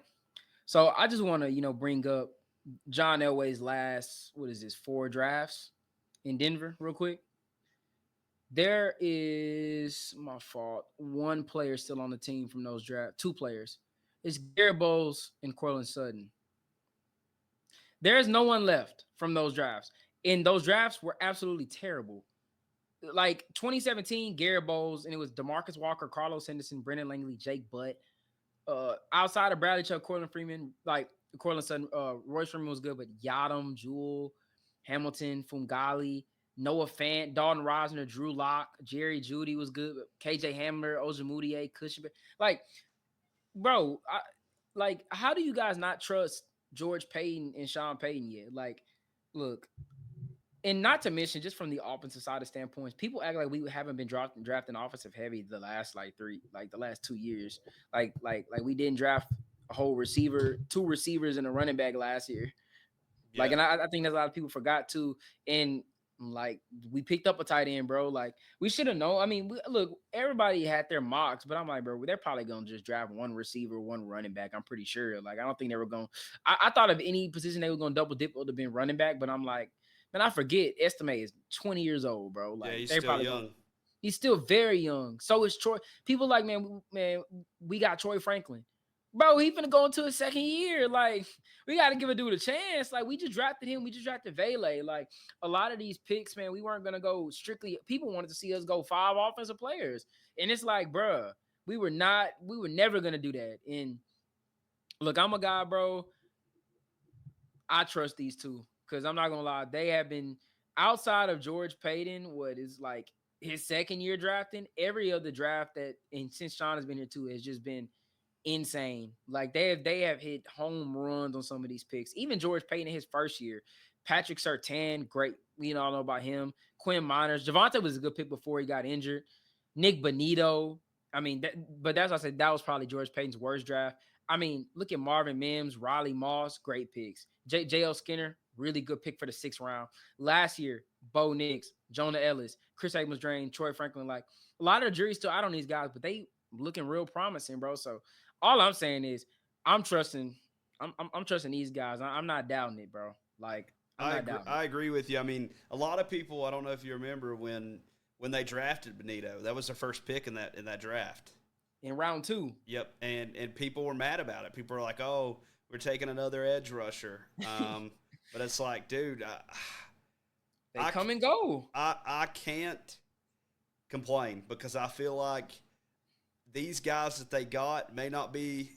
So I just want to, bring up John Elway's last, what is this, 4 drafts in Denver real quick. There is, my fault, one player still on the team from those drafts, 2 players. It's Garrett Bowles and Cortland Sutton. There's no one left from those drafts. And those drafts were absolutely terrible. Like 2017, Garrett Bowles, and it was DeMarcus Walker, Carlos Henderson, Brendan Langley, Jake Butt. Outside of Bradley Chubb, Cortland Freeman, like Cortland Sutton, Royce Freeman was good, but Yadam, Jewell, Hamilton, Fungali, Noah Fant, Dalton Rosner, Drew Lock, Jerry Judy was good, KJ Hamler, Ojemudia, Cushing. Like, bro, like, how do you guys not trust George Payton and Sean Payton yet? Like, look, and not to mention, just from the offensive side of standpoints, people act like we haven't been drafting offensive heavy the last the last 2 years. Like we didn't draft a whole receiver, 2 receivers and a running back last year. Like, Yeah. and I think that's a lot of people forgot too. And like we picked up a tight end, bro. Like we should have known. I mean, look, everybody had their mocks, but I'm like, bro, they're probably gonna just draft 1 receiver, 1 running back. I'm pretty sure. Like I don't think they were going. I thought of any position they were gonna double dip, it would have been running back. But I'm like, man, I forget. Estime is 20 years old, bro. Yeah, Like he's they're still probably gonna. young. He's still very young. So is Troy. People like, man, we got Troy Franklin. Bro, he finna go into his 2nd year. Like, we got to give a dude a chance. Like, we just drafted him. We just drafted Vele. Like, a lot of these picks, man, we weren't gonna go strictly. People wanted to see us go 5 offensive players, and it's like, bruh, we were never gonna do that. And look, I'm a guy, bro. I trust these two because I'm not gonna lie, they have been outside of George Payton. What is like his 2nd year drafting? Every other draft that, and since Sean has been here too, has just been insane. Like they have hit home runs on some of these picks. Even George Payton in his 1st year. Patrick Surtain, great. We all know about him. Quinn Miners. Javante was a good pick before he got injured. Nick Bonito. I mean, but that's what I said. That was probably George Payton's worst draft. I mean, look at Marvin Mims, Riley Moss, great picks. J.L. Skinner, really good pick for the 6th round. Last year, Bo Nix, Jonah Ellis, Chris Abrams Drain, Troy Franklin. Like a lot of the jury's still out on these guys, but they looking real promising, bro. So all I'm saying is I'm trusting. I'm trusting these guys. I'm not doubting it, bro. Like I'm not doubting it. I agree with you. I mean, a lot of people. I don't know if you remember when they drafted Benito. That was their first pick in that draft. In round 2, Yep, and people were mad about it. People were like, "Oh, we're taking another edge rusher." But it's like, dude, they come and go. I can't complain because I feel like these guys that they got may not be.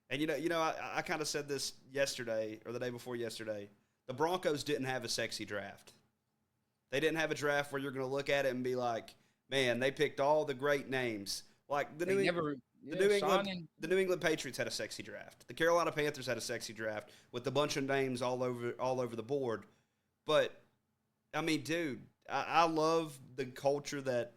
And I kind of said this yesterday or the day before yesterday. The Broncos didn't have a sexy draft. They didn't have a draft where you're going to look at it and be like, "Man, they picked all the great names." Like They never. The New England Patriots had a sexy draft. The Carolina Panthers had a sexy draft with a bunch of names all over the board. But I mean, dude, I love the culture that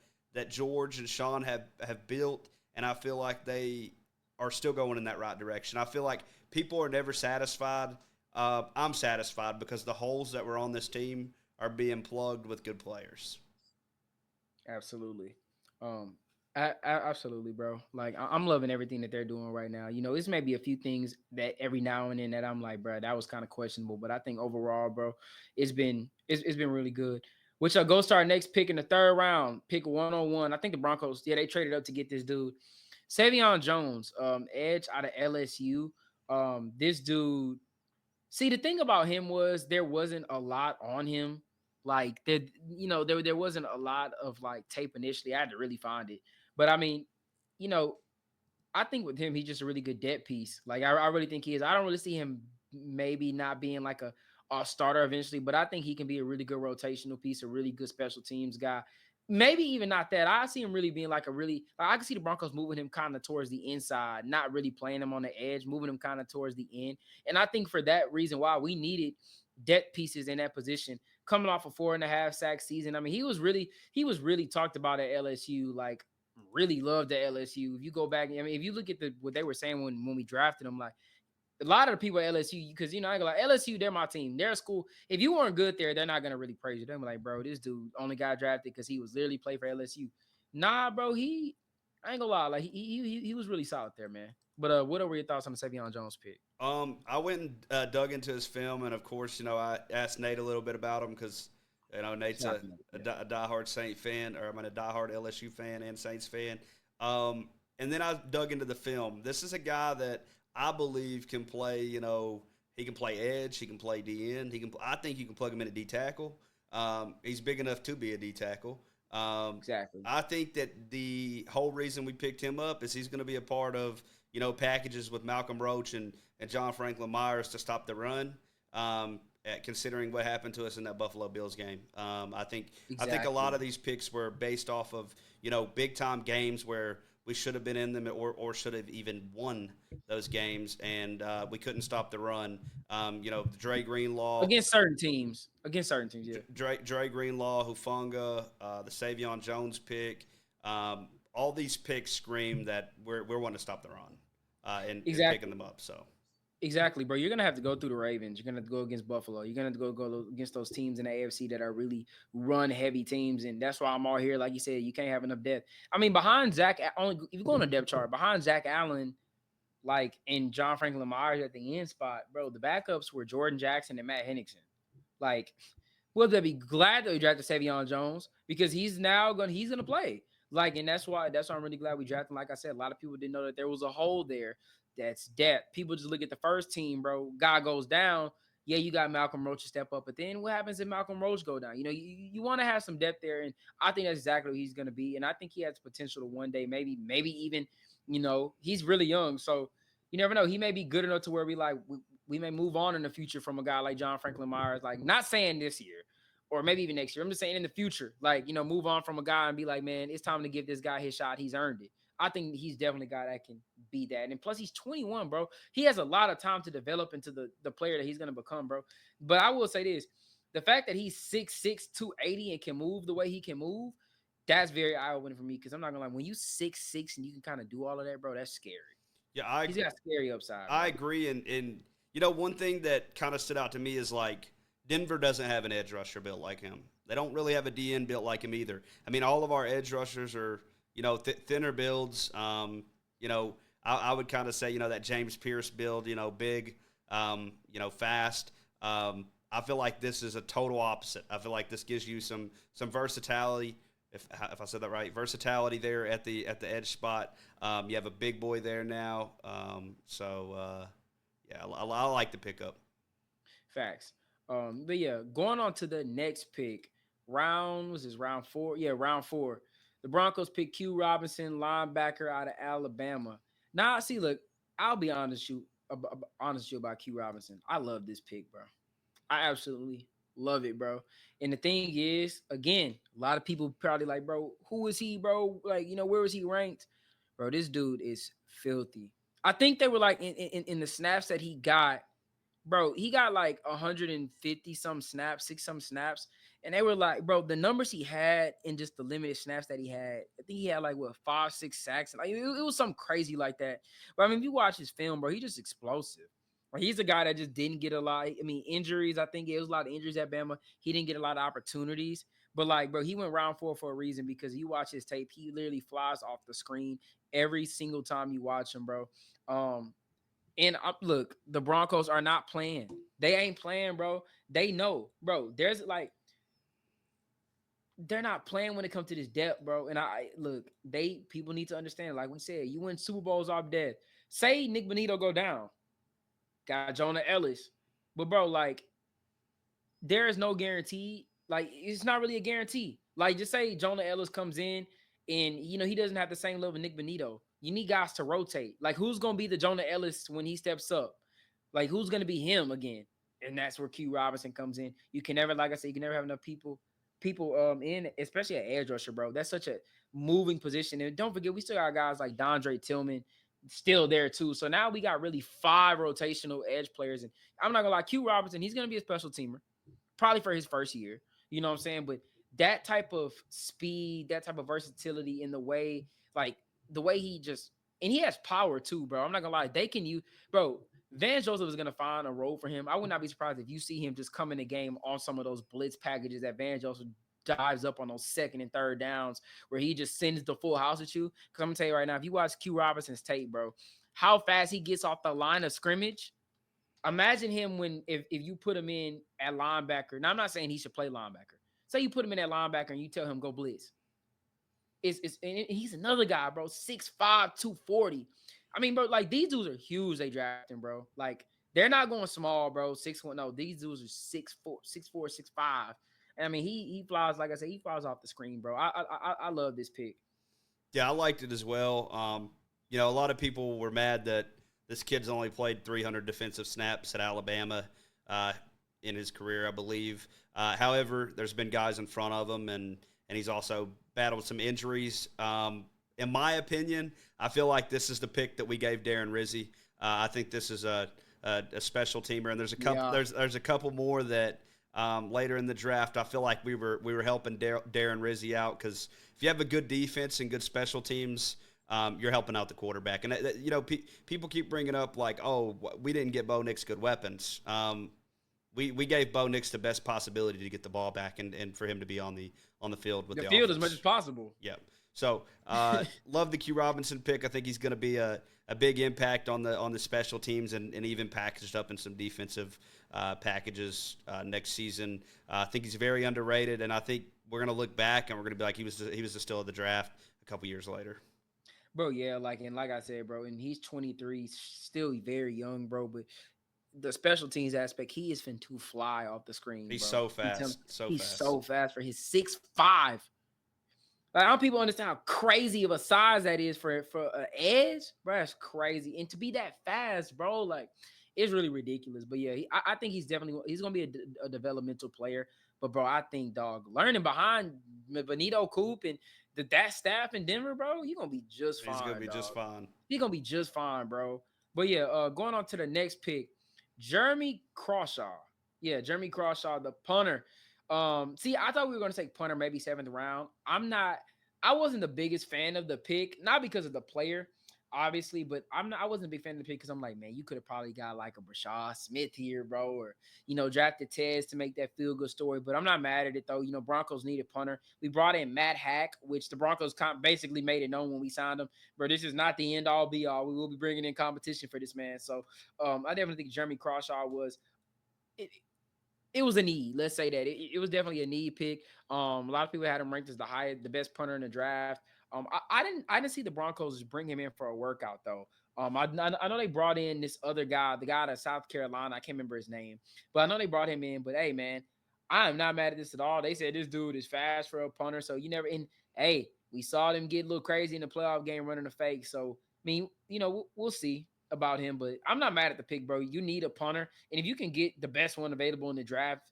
George and Sean have built, and I feel like they are still going in that right direction. I feel like people are never satisfied. I'm satisfied because the holes that were on this team are being plugged with good players. Absolutely. Absolutely, bro. Like I'm loving everything that they're doing right now. This may be a few things that every now and then that I'm like, bro, that was kind of questionable. But I think overall, bro, it's been really good. Which I'll go start next pick in the 3rd round, pick 101. I think the Broncos, yeah, they traded up to get this dude, Sai'vion Jones, edge out of LSU. This dude. See, the thing about him was there wasn't a lot on him. Like there wasn't a lot of like tape initially. I had to really find it. But I mean, you know, I think with him, he's just a really good depth piece. Like I really think he is. I don't really see him maybe not being like a starter eventually, but I think he can be a really good rotational piece, a really good special teams guy. Maybe even not that. I see him really being like a really. Like I can see the Broncos moving him kind of towards the inside, not really playing him on the edge, moving him kind of towards the end. And I think for that reason, why we needed depth pieces in that position, coming off a 4.5 sack season. I mean, he was really talked about at LSU, like really loved the LSU. If you go back, I mean, if you look at what they were saying when we drafted him, like a lot of the people at LSU, because I ain't gonna lie, LSU, they're my team. They're a school. If you weren't good there, they're not gonna really praise you. They're like, bro, this dude only got drafted because he was literally played for LSU. Nah, bro, I ain't gonna lie, like he was really solid there, man. But what are your thoughts on the Sai'vion Jones pick? I went and dug into his film, and of course, I asked Nate a little bit about him because Nate's a diehard Saint fan, or a diehard LSU fan and Saints fan. And then I dug into the film. This is a guy that I believe can play. He can play edge, he can play D end, he can. I think you can plug him in at D tackle. He's big enough to be a D tackle. Exactly. I think that the whole reason we picked him up is he's going to be a part of packages with Malcolm Roach and John Franklin Myers to stop the run. Considering what happened to us in that Buffalo Bills game, I think a lot of these picks were based off of big time games where we should have been in them or should have even won those games, and we couldn't stop the run. Dre Greenlaw, Against certain teams, yeah. Dre Greenlaw, Hufanga, the Sai'vion Jones pick. All these picks scream that we're wanting to stop the run and picking them up. So exactly, bro. You're gonna have to go through the Ravens. You're gonna have to go against Buffalo. You're gonna have to go against those teams in the AFC that are really run heavy teams, and that's why I'm all here. Like you said, you can't have enough depth. I mean, behind Zach, only if you go on a depth chart, behind Zach Allen, like and John Franklin Myers at the end spot, bro, the backups were Jordan Jackson and Matt Henningsen. Like, we'll be glad that we drafted Sai'vion Jones because he's gonna play. Like, and that's why I'm really glad we drafted him. Like I said, a lot of people didn't know that there was a hole there. That's depth. People just look at the first team, bro. Guy goes down. Yeah, you got Malcolm Roach to step up, but then what happens if Malcolm Roach go down? You want to have some depth there, and I think that's exactly what he's going to be. And I think he has potential to one day, maybe even, he's really young, so you never know. He may be good enough to where we may move on in the future from a guy like John Franklin Myers. Like, not saying this year or maybe even next year. I'm just saying in the future, like, move on from a guy and be like, man, it's time to give this guy his shot. He's earned it. I think he's definitely a guy that can be that. And plus, he's 21, bro. He has a lot of time to develop into the player that he's going to become, bro. But I will say this. The fact that he's 6'6", 280 and can move the way he can move, that's very eye-opening for me because I'm not going to lie. When you 6'6" and you can kind of do all of that, bro, that's scary. yeah, He's got scary upside, I bro. agree. And one thing that kind of stood out to me is like Denver doesn't have an edge rusher built like him. They don't really have a DN built like him either. I mean, all of our edge rushers are thinner builds. I would kind of say that James Pierce build. Big, fast. I feel like this is a total opposite. I feel like this gives you some versatility. If I said that right, versatility there at the edge spot. You have a big boy there now. Yeah, I like the pickup. Facts. But yeah, going on to the next pick, was this round 4? Yeah, round 4. The Broncos pick Q Robinson, linebacker out of Alabama. Now, see, look, I'll be honest with you about Q Robinson. I love this pick, bro. I absolutely love it, bro. And the thing is, again, a lot of people probably like, bro, who is he, bro? Like, where was he ranked? Bro, this dude is filthy. I think they were like in the snaps that he got, bro, he got like 150 some snaps, six some snaps. And they were like, bro, the numbers he had in just the limited snaps that he had, I think he had like what 5, 6 sacks. Like it was something crazy like that. But I mean, if you watch his film, bro, he's just explosive. Like, he's a guy that just didn't get a lot. I mean, injuries. I think it was a lot of injuries at Bama. He didn't get a lot of opportunities. But like, bro, he went round 4 for a reason because you watch his tape, he literally flies off the screen every single time you watch him, bro. And look, the Broncos are not playing. They ain't playing, bro. They know, bro. There's like, they're not playing when it comes to this depth, bro. And people need to understand. Like we said, you win Super Bowls off depth. Say Nick Bonito go down, got Jonah Ellis, but bro, like, there is no guarantee. Like, it's not really a guarantee. Like, just say Jonah Ellis comes in and he doesn't have the same level of Nick Bonito. You need guys to rotate. Like, who's gonna be the Jonah Ellis when he steps up? Like, who's gonna be him again? And that's where Q Robinson comes in. You can never, like I said, you can never have enough people in, especially at edge rusher, bro. That's such a moving position. And don't forget, we still got guys like Dondre Tillman still there too. So now we got really 5 rotational edge players. And I'm not gonna lie, Q Robinson, he's gonna be a special teamer, probably for his first year. You know what I'm saying? But that type of speed, that type of versatility in the way, like the way he just, and he has power too, bro. I'm not gonna lie, they can use, bro. Van Joseph is gonna find a role for him. I would not be surprised if you see him just come in the game on some of those blitz packages that Van Joseph dives up on those second and third downs where he just sends the full house at you. Because I'm gonna tell you right now, if you watch Q Robinson's tape, bro, how fast he gets off the line of scrimmage. Imagine him when if you put him in at linebacker. Now I'm not saying he should play linebacker. Say you put him in at linebacker and you tell him go blitz. It's and he's another guy, bro. 6'5", 240. I mean, bro, like these dudes are huge. They drafting, bro. Like they're not going small, bro. 6'1". No, these dudes are 6'4", 6'4", 6'5". And I mean, he flies, like I said, he flies off the screen, bro. I love this pick. Yeah, I liked it as well. A lot of people were mad that this kid's only played 300 defensive snaps at Alabama in his career, I believe. However, there's been guys in front of him, and he's also battled some injuries. In my opinion, I feel like this is the pick that we gave Darren Rizzi. I think this is a special teamer, and there's a couple. Yeah. There's a couple more that later in the draft, I feel like we were helping Darren Rizzi out because if you have a good defense and good special teams, you're helping out the quarterback. And people keep bringing up like, oh, we didn't get Bo Nix good weapons. We gave Bo Nix the best possibility to get the ball back and for him to be on the field with the field offense. as much as possible. Yep. So love the Q Robinson pick. I think he's going to be a big impact on the special teams and even packaged up in some defensive packages next season. I think he's very underrated, and I think we're going to look back and we're going to be like he was the steal of the draft a couple years later. Bro, yeah, like I said, bro, and he's 23, still very young, bro, but the special teams aspect, he is fin to fly off the screen. He's bro. so fast. He's so fast for his 6'5". Like, I don't people understand how crazy of a size that is for an edge, bro. That's crazy, and to be that fast, bro, like it's really ridiculous. But yeah, I think he's gonna be a developmental player. But bro, I think learning behind Benito Coop and that staff in Denver, bro, you're gonna be just fine. He's gonna be dog. just fine. He's gonna be just fine, bro. But yeah, going on to the next pick, Jeremy Crawshaw. Yeah, Jeremy Crawshaw, the punter. See, I thought we were gonna take punter maybe 7th round. I wasn't the biggest fan of the pick, not because of the player, obviously, but I wasn't a big fan of the pick because I'm like, man, you could have probably got like a Brashad Smith here, bro, or drafted Tez to make that feel good story. But I'm not mad at it though. Broncos needed punter. We brought in Matt Hack, which the Broncos basically made it known when we signed him. But this is not the end all be all. We will be bringing in competition for this man. So I definitely think Jeremy Crawshaw was. It was a need. Let's say that it was definitely a need pick. A lot of people had him ranked as the best punter in the draft. I didn't see the Broncos bring him in for a workout though. I know they brought in this other guy, the guy out of South Carolina. I can't remember his name, but I know they brought him in. But hey, man, I am not mad at this at all. They said this dude is fast for a punter, so you never. And hey, we saw them get a little crazy in the playoff game running the fake. So I mean, we'll see about him, but I'm not mad at the pick, bro. You need a punter, and if you can get the best one available in the draft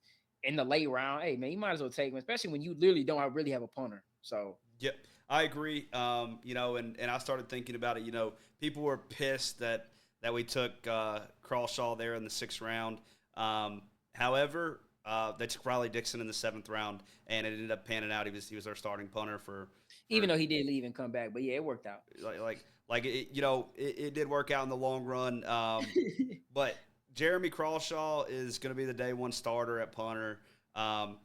in the late round, hey man, you might as well take him, especially when you literally don't really have a punter. So yep, I agree. And I started thinking about it. People were pissed that we took Crawshaw there in the 6th round. However, they took Riley Dixon in the 7th round, and it ended up panning out. He was our starting punter for even though he did leave and come back, but yeah, it worked out. It did work out in the long run. But Jeremy Crawshaw is going to be the day one starter at punter,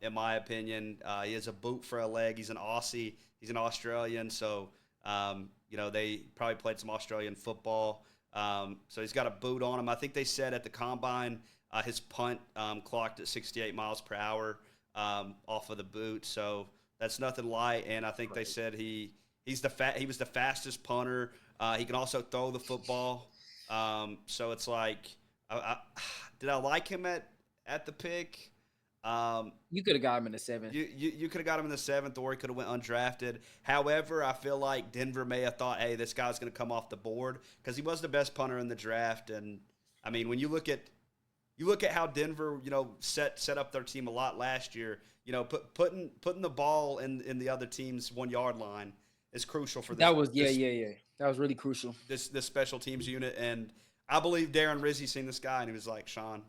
in my opinion. He has a boot for a leg. He's an Aussie. He's an Australian. So, they probably played some Australian football. So he's got a boot on him. I think they said at the combine his punt clocked at 68 miles per hour off of the boot. So that's nothing light. And I think they said he was the fastest punter. He can also throw the football. So it's like, did I like him at the pick? You could have got him in the seventh. You could have got him in the seventh, or he could have went undrafted. However, I feel like Denver may have thought, hey, this guy's going to come off the board because he was the best punter in the draft. And I mean, when you look at how Denver, set up their team a lot last year. Putting the ball in the other team's 1 yard line is crucial for this. That was yeah. That was really crucial. This special teams unit, and I believe Darren Rizzi seen this guy and he was like, Sean,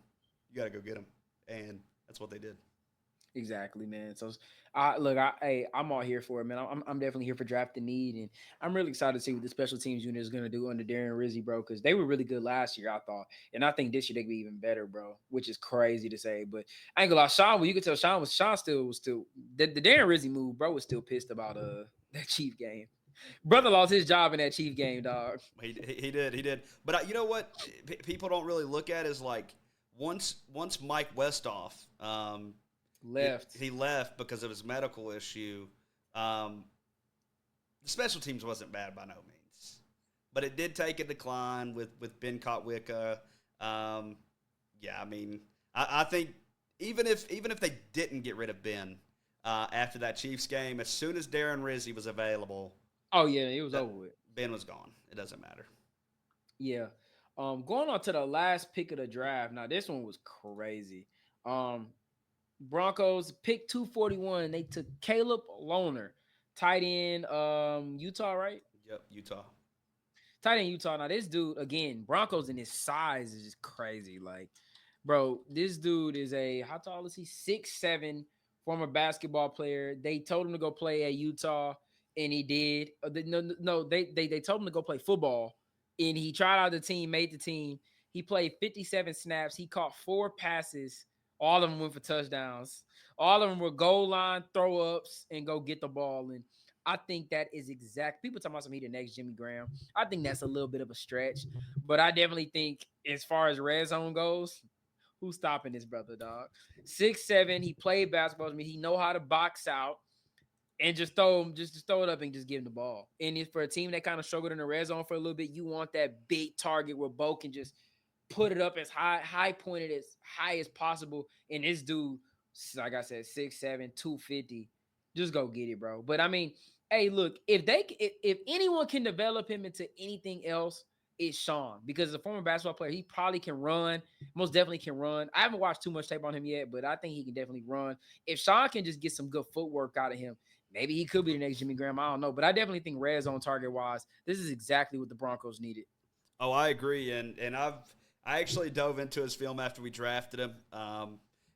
you got to go get him, and that's what they did. Exactly, man. So, I'm all here for it, man. I'm definitely here for drafting need, and I'm really excited to see what the special teams unit is going to do under Darren Rizzi, bro. Because they were really good last year, I thought, and I think this year they could be even better, bro. Which is crazy to say, but I ain't gonna lie, Sean. Well, you could tell Sean still the Darren Rizzi move, bro. Was still pissed about that Chief game. Brother lost his job in that Chief game, dog. He did. But you know what? People don't really look at is like once Mike Westhoff. Left. He left because of his medical issue. The special teams wasn't bad by no means, but it did take a decline with Ben Kotwicka. I mean, I think even if they didn't get rid of Ben after that Chiefs game, as soon as Darren Rizzi was available, oh yeah, it was over with. Ben was gone. It doesn't matter. Yeah. Going on to the last pick of the draft. Now this one was crazy. Broncos pick 241. They took Caleb Lohner, tight end, Utah, right? Yep, Utah. Tight end Utah. Now this dude again, Broncos in his size is just crazy. Like, bro, this dude is how tall is he? 6'7", former basketball player. They told him to go play at Utah, and he did. They told him to go play football, and he tried out the team, made the team. He played 57 snaps. He caught 4 passes. All of them went for touchdowns. All of them were goal line throw ups and go get the ball. And I think that is exact. People talking about some he the next Jimmy Graham. I think that's a little bit of a stretch, but I definitely think as far as red zone goes, who's stopping this brother, dog? 6'7". He played basketball. I mean, he know how to box out and just throw it up and just give him the ball. And if for a team that kind of struggled in the red zone for a little bit, you want that big target where Bo can just put it up as high pointed as high as possible. And this dude, like I said, 6'7", 250. Just go get it, bro. But I mean, hey, look, if anyone can develop him into anything else, it's Sean. Because as a former basketball player, he probably can run. Most definitely can run. I haven't watched too much tape on him yet, but I think he can definitely run. If Sean can just get some good footwork out of him, maybe he could be the next Jimmy Graham. I don't know. But I definitely think red zone target wise, this is exactly what the Broncos needed. Oh, I agree. And I actually dove into his film after we drafted him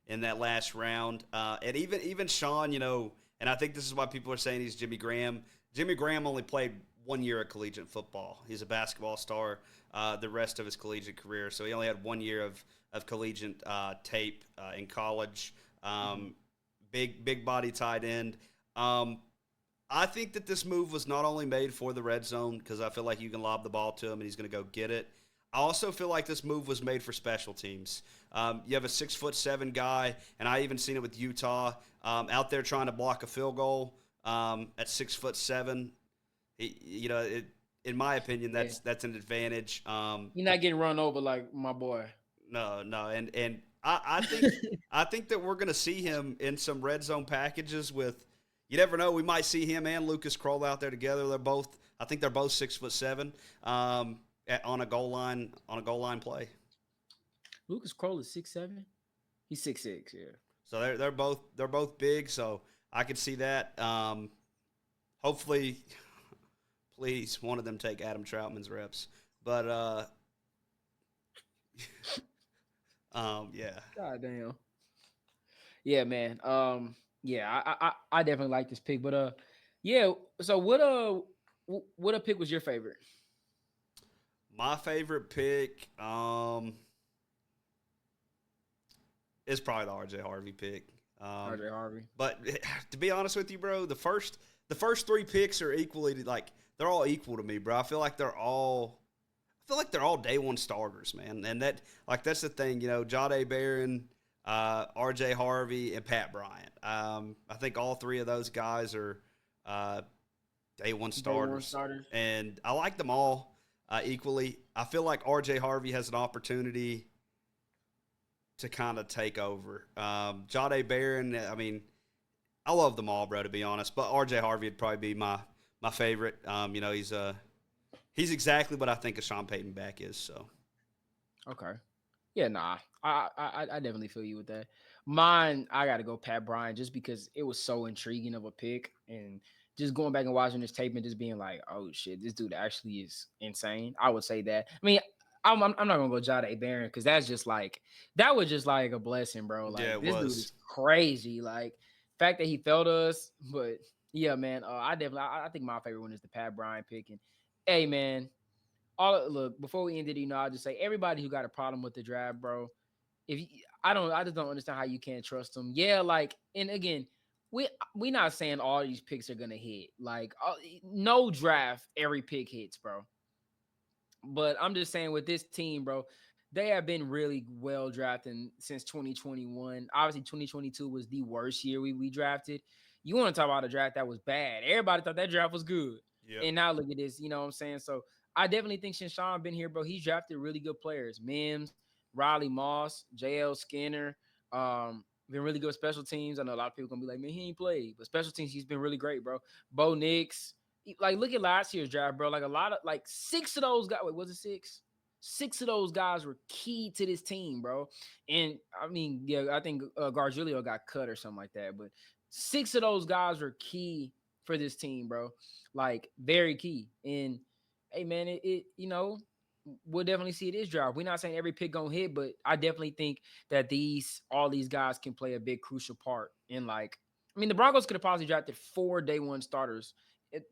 in that last round. And even Sean, and I think this is why people are saying he's Jimmy Graham. Jimmy Graham only played 1 year of collegiate football. He's a basketball star the rest of his collegiate career. So he only had 1 year of collegiate tape in college. Big body tight end. I think that this move was not only made for the red zone because I feel like you can lob the ball to him and he's going to go get it. I also feel like this move was made for special teams. You have a 6'7" guy, and I even seen it with Utah out there trying to block a field goal at 6'7". In my opinion, that's an advantage. You're not getting run over like my boy. No, and I think I think that we're going to see him in some red zone packages with. You never know. We might see him and Lucas Kroll out there together. I think they're both 6'7". On a goal line play. Lucas Kroll is 6'7". He's 6'6", yeah. So they're both big. So I could see that. Hopefully, please one of them take Adam Troutman's reps. But yeah. God damn. Yeah, man. Yeah, I definitely like this pick. But yeah. So what a pick was your favorite? My favorite pick is probably the RJ Harvey pick. RJ Harvey. But to be honest with you, bro, the first 3 picks are equally they're all equal to me, bro. I feel like they're all day one starters, man. And that's the thing, Jahdae Barron, RJ Harvey, and Pat Bryant. I think all 3 of those guys are day one starters. And I like them all equally. I feel like RJ Harvey has an opportunity to kind of take over. Jahdae Barron, I mean, I love them all, bro, to be honest. But RJ Harvey would probably be my favorite. He's exactly what I think a Sean Payton back is. So Okay. Yeah, nah. I definitely feel you with that. Mine, I gotta go Pat Bryant just because it was so intriguing of a pick, and just going back and watching this tape and just being like, oh shit, this dude actually is insane. I would say that. I mean, I'm not gonna go Jahdae Barron because that's just like that was just like a blessing, bro. yeah, Like it this dude was. is crazy. Like fact that he felt us, but yeah, man. I think my favorite one is the Pat Bryant pick. And hey, man, all look before we ended, I'll just say everybody who got a problem with the draft, bro. If you, I just don't understand how you can't trust them. Yeah, like, and again, we not saying all these picks are gonna hit. Like, no draft every pick hits, bro. But I'm just saying with this team, bro, they have been really well drafted since 2021. Obviously, 2022 was the worst year we drafted. You want to talk about a draft that was bad? Everybody thought that draft was good, Yep. and now look at this. You know what I'm saying? So I definitely think since Sean been here, bro, he's drafted really good players. Mims, Riley Moss, JL Skinner. Been really good special teams. I know a lot of people gonna be like, man, he ain't played, but special teams he's been really great, bro. Bo Nix, like look at last year's draft, bro. Like a lot of like six of those guys. Wait, was it six? Six of those guys were key to this team, bro. And I mean, yeah, I think Gargiulo got cut or something like that, but six of those guys were key for this team, bro. Like very key. And hey, man, it we'll definitely see this draft. We're not saying every pick gonna hit, but I definitely think that all these guys can play a big crucial part in like. I mean, the Broncos could have possibly drafted 4 day 1 starters. It,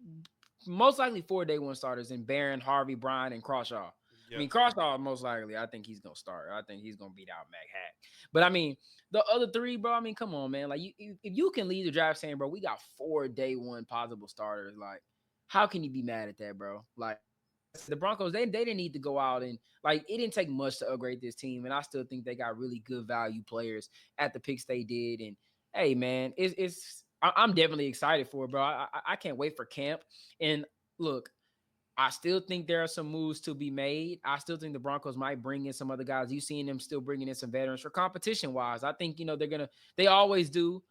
most likely 4 day 1 starters in Barron, Harvey, Bryant, and Crawshaw. I Yep. mean, Crawshaw most likely. I think he's gonna start. I think he's gonna beat out Mac Hack. But I mean, the other three, bro. I mean, come on, man. Like, if you can lead the draft saying, bro, we got 4 day 1 possible starters. Like, how can you be mad at that, bro? Like, the Broncos, they didn't need to go out and like it didn't take much to upgrade this team, and I still think they got really good value players at the picks they did. And hey, man, I'm definitely excited for it, bro. I can't wait for camp. And look, I still think there are some moves to be made. I still think the Broncos might bring in some other guys. You seen them still bringing in some veterans for competition wise. I think they always do.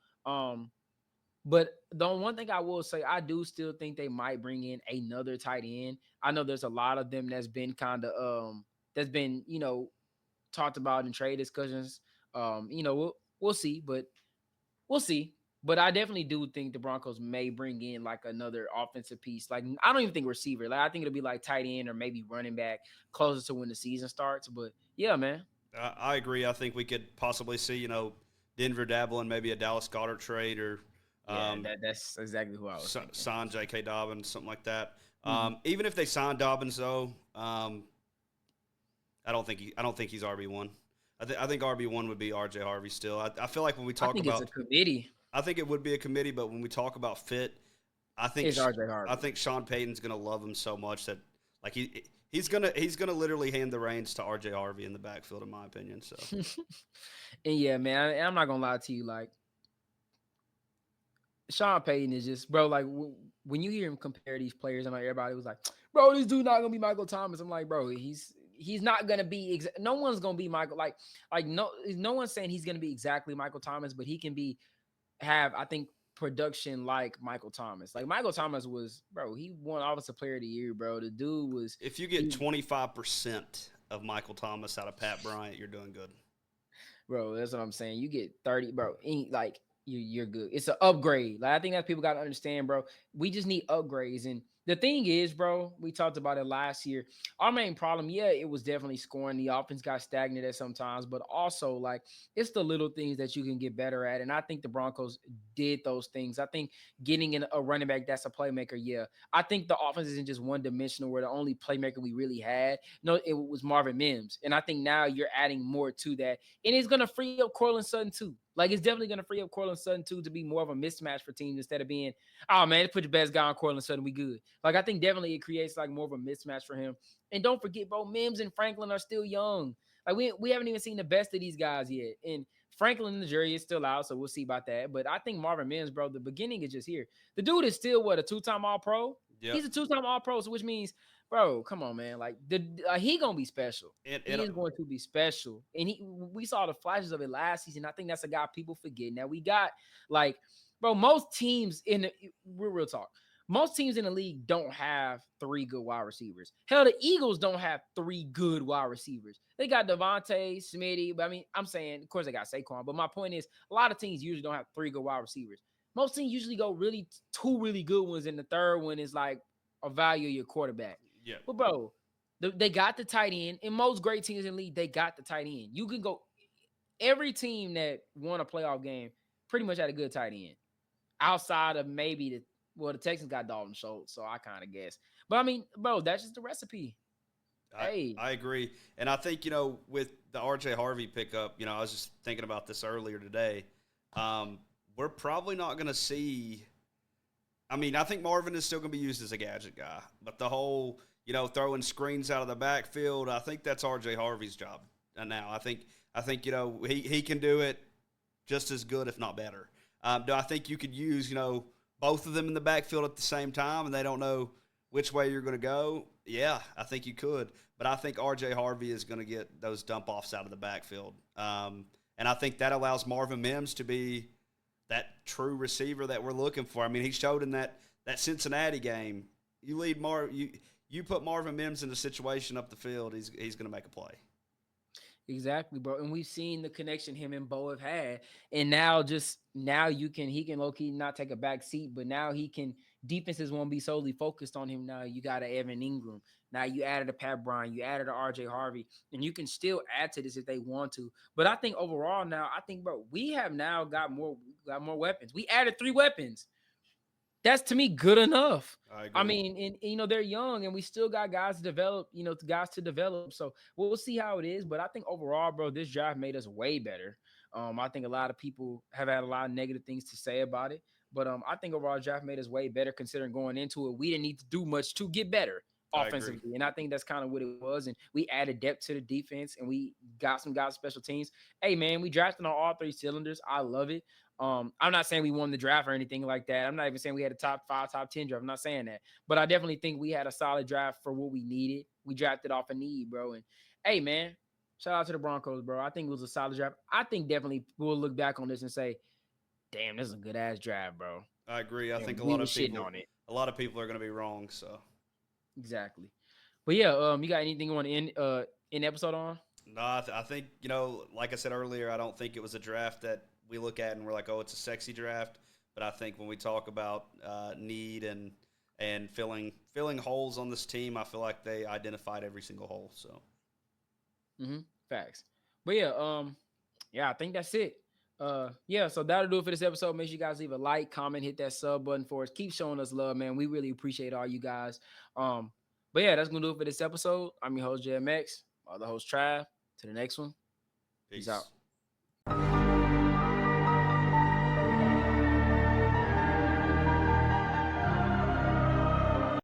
But the one thing I will say, I do still think they might bring in another tight end. I know there's a lot of them that's been that's been talked about in trade discussions. We'll see, but we'll see. But I definitely do think the Broncos may bring in like another offensive piece. Like I don't even think receiver. Like I think it'll be like tight end or maybe running back closer to when the season starts. But yeah, man. I agree. I think we could possibly see, Denver dabble in maybe a Dallas Goddard trade or Yeah, that's exactly who I was thinking. sign J.K. Dobbins, something like that. Mm-hmm. Even if they sign Dobbins, though, I don't think he's RB1. I think RB1 would be R.J. Harvey still. I feel like when we I talk think it's a about, committee. I think it would be a committee, but when we talk about fit, I think It's RJ Harvey. I think Sean Payton's gonna love him so much that like he's gonna literally hand the reins to R.J. Harvey in the backfield, in my opinion. So And yeah, man, I'm not gonna lie to you. Like Sean Payton is just, bro. Like when you hear him compare these players, and like everybody was like, bro, this dude not gonna be Michael Thomas. I'm like, bro, he's not gonna be. No one's gonna be Michael. Like no one's saying he's gonna be exactly Michael Thomas, but he can have I think production like Michael Thomas. Like Michael Thomas was, bro. He won Offensive Player of the Year, bro. The dude was. if you get 25% of Michael Thomas out of Pat Bryant, you're doing good. Bro, that's what I'm saying. You get 30, bro. Like you're good. It's an upgrade. Like I think that people got to understand, bro. We just need upgrades. And the thing is, bro, we talked about it last year. Our main problem, yeah, it was definitely scoring. The offense got stagnant at sometimes, but also like it's the little things that you can get better at. And I think the Broncos did those things. I think getting in a running back that's a playmaker, yeah. I think the offense isn't just one dimensional where the only playmaker we really had, no, it was Marvin Mims. And I think now you're adding more to that. And it's gonna free up Cortland Sutton too. Like it's definitely gonna free up Cortland Sutton too to be more of a mismatch for teams instead of being, oh man, put your best guy on Cortland Sutton, we good. Like I think definitely it creates like more of a mismatch for him. And don't forget, bro, Mims and Franklin are still young. Like we haven't even seen the best of these guys yet. And Franklin, the jury is still out, so we'll see about that. But I think Marvin Mims, bro, the beginning is just here. The dude is still what, a 2-time All-Pro? Yep. He's a 2-time All-Pro, so which means bro, come on, man. Like he gonna be special. And He is going to be special, and we saw the flashes of it last season. I think that's a guy people forget. Now we got like, bro, most teams in the we're real talk. Most teams in the league don't have three good wide receivers. Hell, the Eagles don't have three good wide receivers. They got Devontae, Smitty, but I mean, I'm saying, of course, they got Saquon. But my point is, a lot of teams usually don't have three good wide receivers. Most teams usually go really two really good ones, and the third one is like a value of your quarterback. yeah, But bro, they got the tight end. In most great teams in the league, they got the tight end. You can go every team that won a playoff game pretty much had a good tight end. Outside of maybe the Texans got Dalton Schultz, so I kind of guess. But I mean, bro, that's just the recipe. Hey, I agree. And I think, with the RJ Harvey pickup, I was just thinking about this earlier today. We're probably not going to see. I mean, I think Marvin is still going to be used as a gadget guy, but the whole, throwing screens out of the backfield, I think that's RJ Harvey's job now. I think he can do it just as good, if not better. Do I think you could use, both of them in the backfield at the same time and they don't know which way you're going to go? Yeah, I think you could. But I think RJ Harvey is going to get those dump offs out of the backfield. And I think that allows Marvin Mims to be that true receiver that we're looking for. I mean, he showed in that Cincinnati game. You put Marvin Mims in a situation up the field, he's going to make a play. exactly, bro. And we've seen the connection him and Bo have had. And now he can low key not take a back seat, but now defenses won't be solely focused on him. Now you got a Evan Ingram. Now you added a Pat Bryant, you added a RJ Harvey, and you can still add to this if they want to. But I think overall now, bro, we have now got more weapons. We added 3 weapons. That's to me good enough. I I agree. mean, and they're young, and we still got guys to develop. Guys to develop. So we'll see how it is. But I think overall, bro, this draft made us way better. I think a lot of people have had a lot of negative things to say about it, but I think overall draft made us way better considering going into it, we didn't need to do much to get better I agree. offensively, and I think that's kind of what it was. And we added depth to the defense, and we got some guys special teams. Hey, man, we drafted on all 3 cylinders. I love it. I'm not saying we won the draft or anything like that. I'm not even saying we had a top 5, top 10 draft. I'm not saying that. But I definitely think we had a solid draft for what we needed. We drafted off a need, bro. And hey, man, shout out to the Broncos, bro. I think it was a solid draft. I think definitely we'll look back on this and say, damn, this is a good ass draft, bro. I agree. I think And we was shitting on it. a lot of people are going to be wrong. So Exactly. But yeah, you got anything you want to end episode on? no, I think like I said earlier, I don't think it was a draft that we look at and we're like, oh, it's a sexy draft. But I think when we talk about need and filling holes on this team, I feel like they identified every single hole. So Facts. But yeah, I think that's it. Yeah, so that'll do it for this episode. Make sure you guys leave a like, comment, hit that sub button for us. Keep showing us love, man. We really appreciate all you guys. But yeah, that's gonna do it for this episode. I'm your host JMX, other host Trav. To the next one. Peace out.